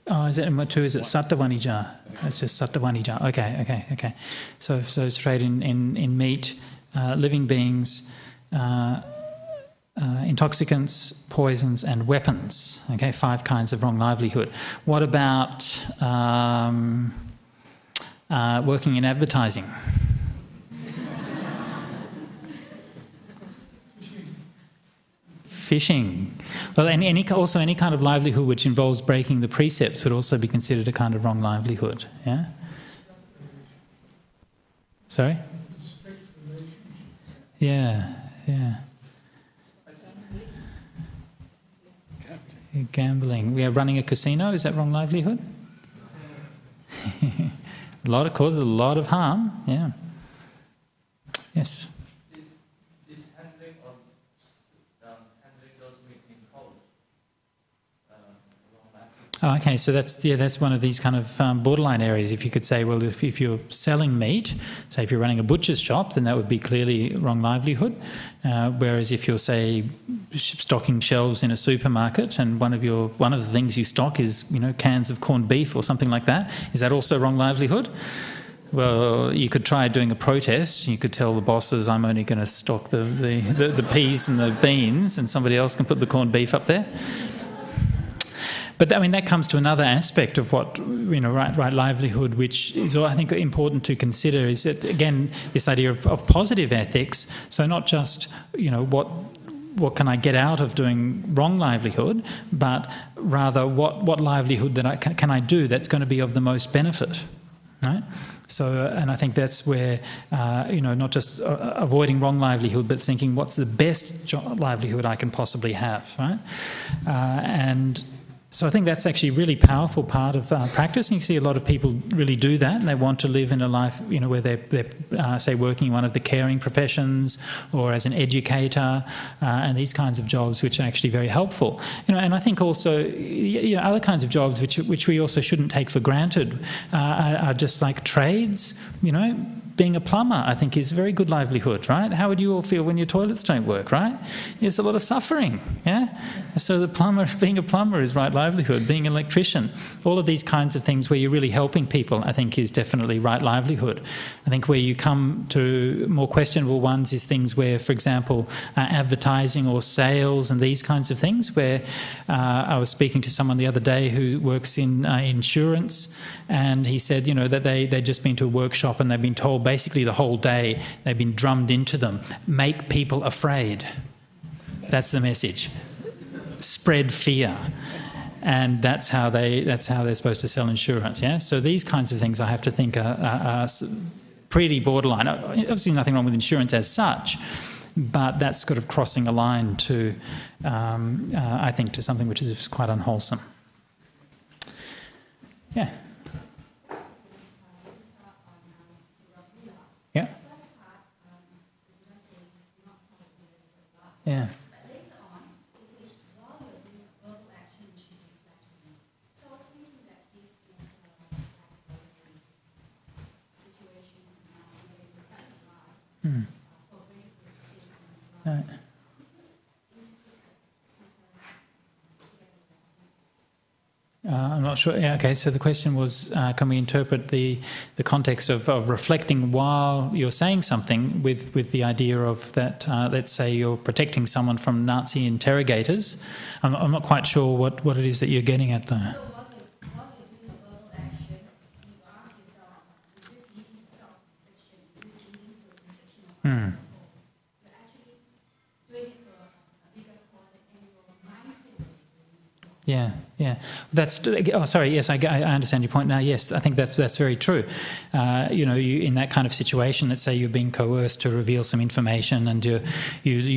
Oh, is it in 2? Is it Satta Vanija? It's just Satta Vanija. Okay. So it's trade in meat, living beings, intoxicants, poisons, and weapons. Okay, 5 kinds of wrong livelihood. What about working in advertising? Fishing. Well, and any kind of livelihood which involves breaking the precepts would also be considered a kind of wrong livelihood. Yeah? Sorry? Yeah. Gambling. We are running a casino. Is that wrong livelihood? Causes a lot of harm. Yeah. Yes. Oh, okay, so that's one of these kind of borderline areas. If you could say, well, if you're selling meat, say if you're running a butcher's shop, then that would be clearly wrong livelihood. Whereas if you're, say, stocking shelves in a supermarket, and one of the things you stock is cans of corned beef or something like that, is that also wrong livelihood? Well, you could try doing a protest. You could tell the bosses, I'm only going to stock the peas and the beans, and somebody else can put the corned beef up there. But that comes to another aspect of what right livelihood, which is I think important to consider, is that again this idea of positive ethics. So not just what can I get out of doing wrong livelihood, but rather what livelihood that can I do that's going to be of the most benefit, right? So, and I think that's where not just avoiding wrong livelihood, but thinking what's the best livelihood I can possibly have, right? And so I think that's actually a really powerful part of practice. And you see a lot of people really do that, and they want to live in a life, where they're say working in one of the caring professions or as an educator, and these kinds of jobs, which are actually very helpful. And I think also, other kinds of jobs which we also shouldn't take for granted are just like trades. Being a plumber, I think, is a very good livelihood, right? How would you all feel when your toilets don't work, right? There's a lot of suffering, yeah? So being a plumber is right livelihood. Being an electrician, all of these kinds of things where you're really helping people, I think is definitely right livelihood. I think where you come to more questionable ones is things where, for example, advertising or sales and these kinds of things, where I was speaking to someone the other day who works in insurance, and he said, that they'd just been to a workshop and they've been told basically the whole day, they've been drummed into them, make people afraid. That's the message. Spread fear. And that's how they're supposed to sell insurance. Yeah. So these kinds of things I have to think are pretty borderline. Obviously, nothing wrong with insurance as such, but that's sort of crossing a line to, I think, to something which is quite unwholesome. Yeah. Yeah. Yeah. Right. I'm not sure. Yeah, okay, so the question was, can we interpret the context of reflecting while you're saying something with the idea of that, let's say you're protecting someone from Nazi interrogators. I'm not quite sure what it is that you're getting at there. So what you do a verbal action, you ask yourself, is it leading to self-reflection? Is it leading to a reflection of others? You're actually doing it for a bigger cause and your mindfulness is doing it. Yeah. That's. Oh, sorry. Yes, I understand your point now. Yes, I think that's very true. You in that kind of situation, let's say you're being coerced to reveal some information, and you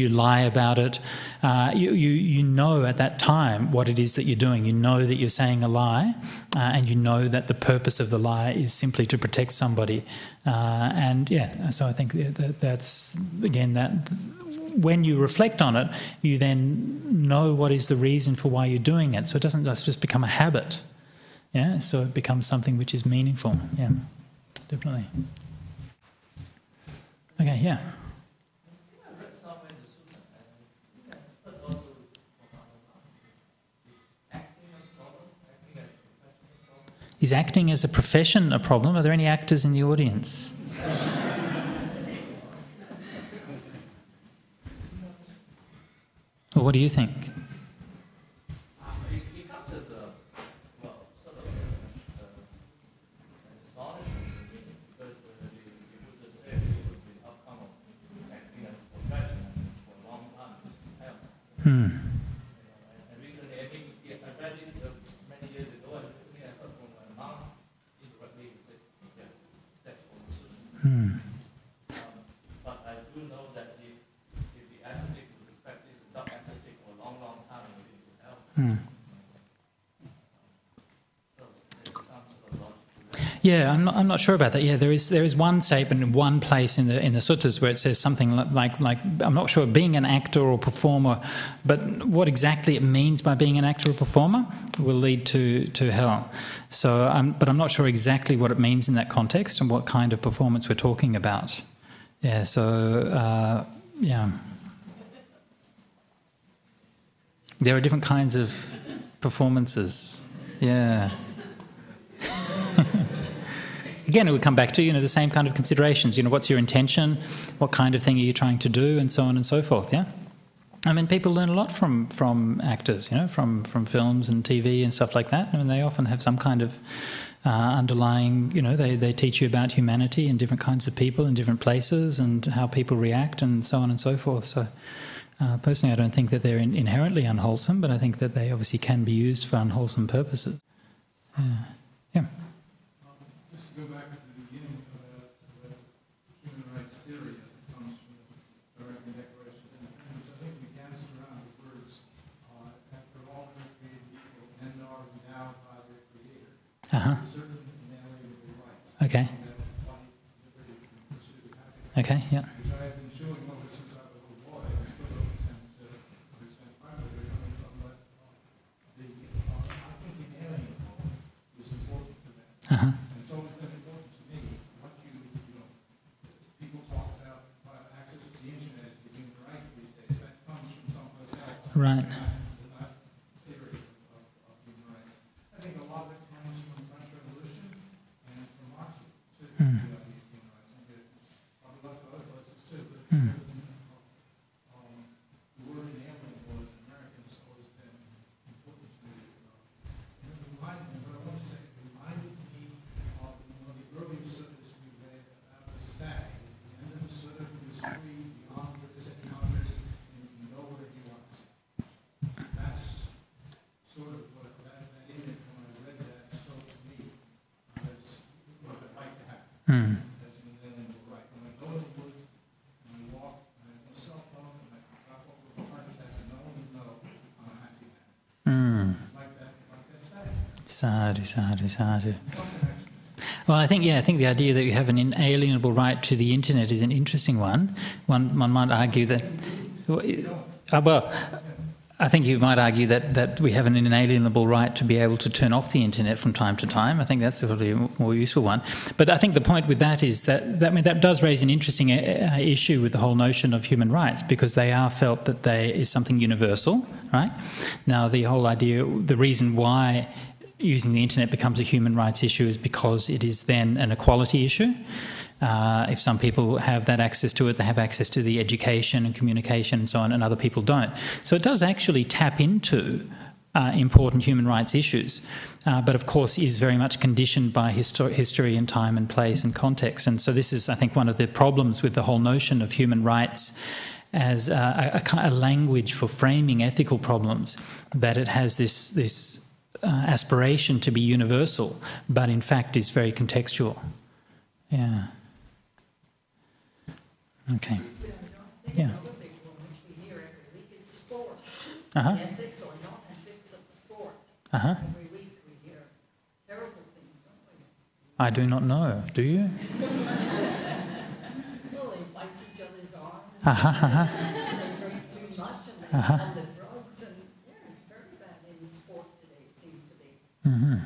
lie about it. You know at that time what it is that you're doing. You know that you're saying a lie, and you know that the purpose of the lie is simply to protect somebody. So I think that's again that. When you reflect on it, you then know what is the reason for why you're doing it. So it doesn't just become a habit. Yeah, so it becomes something which is meaningful. Yeah, definitely. Okay, yeah. Is acting as a profession a problem? Are there any actors in the audience? Well, what do you think? It comes as a, sort of an astonishment to me, because the Buddha said it was the outcome of acting as a profession for a long time. And recently, I read it many years ago, and recently I heard from my mom indirectly said, yeah, that's what it is. But I do know that if the ascetic would practice the dark ascetic for a long time, it would help. So there's some sort of logic to that. Yeah, I'm not sure about that. Yeah, there is one statement in one place in the suttas where it says something like I'm not sure being an actor or performer, but what exactly it means by being an actor or performer will lead to hell. So, but I'm not sure exactly what it means in that context and what kind of performance we're talking about. Yeah. So yeah. There are different kinds of performances. Yeah. Again, it would come back to, the same kind of considerations. What's your intention? What kind of thing are you trying to do? And so on and so forth, yeah? I mean, people learn a lot from actors, from films and TV and stuff like that. I mean, they often have some kind of underlying, they teach you about humanity and different kinds of people in different places and how people react and so on and so forth. So personally, I don't think that they're inherently unwholesome, but I think that they obviously can be used for unwholesome purposes. Yeah. Just to go back to the beginning of the human rights theory as it comes from the American Declaration of Independence, I think we danced around the words, after all created equal, men are endowed by their Creator. Certain inalienable rights. Okay. Life, liberty, and pursuit of happiness. Okay, yeah. Which I have been showing over since I was a little boy. I still don't attempt to understand where they're coming from, but I think inalienable is important to them. And it's always been important to me. What people talk about access to the internet as a human right these days. That comes from someplace else. Right. Not theory of human rights. I think a lot of it comes from the French Revolution and from Marxism too. The idea of human rights. And probably lots of other places too. But the word inalienable as an American has always been important to me. And it reminded me, what I want to say, it reminded me of one of the early suttas we read about the stag. At the end of the sutta, he was free beyond what is at Congress and he can go where he wants. That's sort of what that image, when I read that, spoke to me. That's what I'd like to have. That's an inalienable right. When I go in the woods and I walk and I have no cell phone and I can drop over a heart attack and no one will know I'm a happy man. Like that stag. Sadhu. Well, I think the idea that you have an inalienable right to the internet is an interesting one. One might argue that, I think you might argue that we have an inalienable right to be able to turn off the internet from time to time. I think that's probably a more useful one. But I think the point with that is that does raise an interesting issue with the whole notion of human rights, because they are felt that there is something universal, right? Now, the whole idea, the reason why using the internet becomes a human rights issue is because it is then an equality issue. If some people have that access to it, they have access to the education and communication and so on, and other people don't. So it does actually tap into important human rights issues, but of course is very much conditioned by history and time and place and context. And so this is, I think, one of the problems with the whole notion of human rights as a language for framing ethical problems, that it has this aspiration to be universal, but in fact is very contextual. Yeah. Okay. Yeah. Another big one which we hear every week is sport. Uh-huh. Ethics or not ethics of sport. Uh-huh. Every week we hear terrible things, don't we? I do not know. Do you? Well, they bite each other's arms. Uh-huh. Uh-huh. They drink too much and they Uh-huh. on the drugs, and yeah, it's very bad in sport today, it seems to be. Mm-hmm.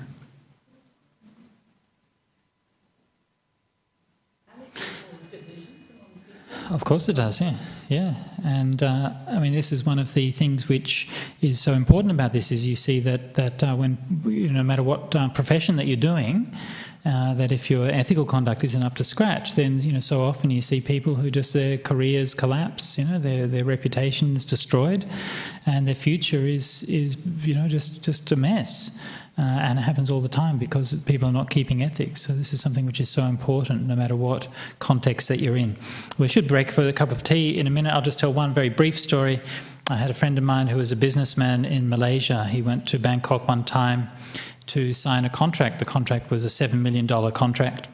And it causes divisions among people. Of course it does, yeah. Yeah. And I mean, this is one of the things which is so important about this, is you see that when, no matter what profession that you're doing, that if your ethical conduct isn't up to scratch, then so often you see people who just their careers collapse, their reputation is destroyed, and their future is just a mess, and it happens all the time because people are not keeping ethics. So this is something which is so important, no matter what context that you're in. We should break for a cup of tea in a minute. I'll just tell one very brief story. I had a friend of mine who was a businessman in Malaysia. He went to Bangkok one time to sign a contract. The contract was a $7 million contract.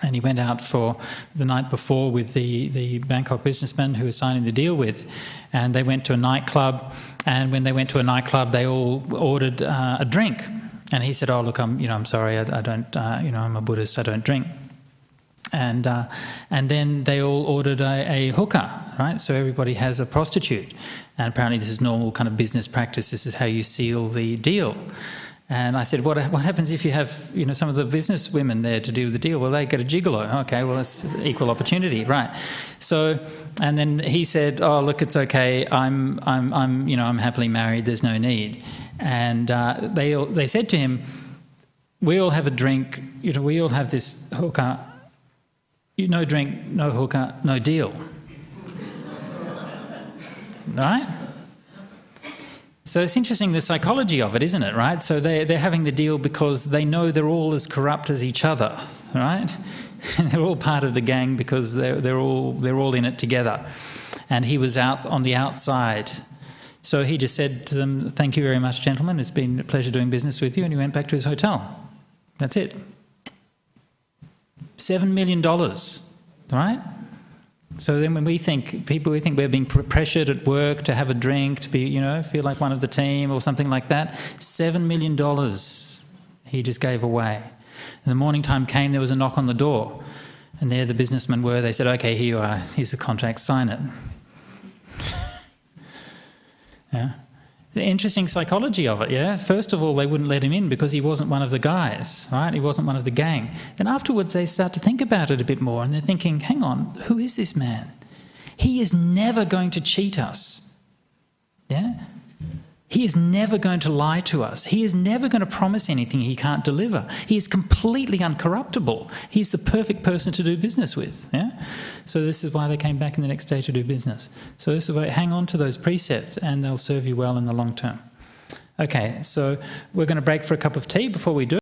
And he went out for the night before with the Bangkok businessman who was signing the deal with. And they went to a nightclub. And when they went to a nightclub, they all ordered a drink. And he said, "Oh, look, I'm sorry, I don't, I'm a Buddhist, I don't drink." And then they all ordered a hooker, right? So everybody has a prostitute. And apparently this is normal kind of business practice. This is how you seal the deal. And I said, what happens if you have, some of the business women there to do the deal? Well, they get a gigolo. Okay, well, it's equal opportunity, right? So, and then he said, "Oh, look, it's okay. I'm happily married. There's no need." And they said to him, "We all have a drink. We all have this hooker. No drink, no hooker, no deal." Right? So it's interesting, the psychology of it, isn't it, right? So they're having the deal because they know they're all as corrupt as each other, right? And they're all part of the gang because they're all in it together. And he was out on the outside. So he just said to them, "Thank you very much, gentlemen. It's been a pleasure doing business with you." And he went back to his hotel. That's it. $7 million, right? So then when we think we're being pressured at work to have a drink, to be, feel like one of the team or something like that, $7 million he just gave away. And the morning time came, there was a knock on the door. And there the businessmen were. They said, "Okay, here you are. Here's the contract, sign it." Yeah. The interesting psychology of it, yeah? First of all, they wouldn't let him in because he wasn't one of the guys, right? He wasn't one of the gang. Then afterwards, they start to think about it a bit more, and they're thinking, hang on, who is this man? He is never going to cheat us, yeah? He is never going to lie to us. He is never going to promise anything he can't deliver. He is completely uncorruptible. He's the perfect person to do business with, yeah? So this is why they came back in the next day to do business. So this is why, hang on to those precepts and they'll serve you well in the long term. Okay, so we're going to break for a cup of tea. Before we do,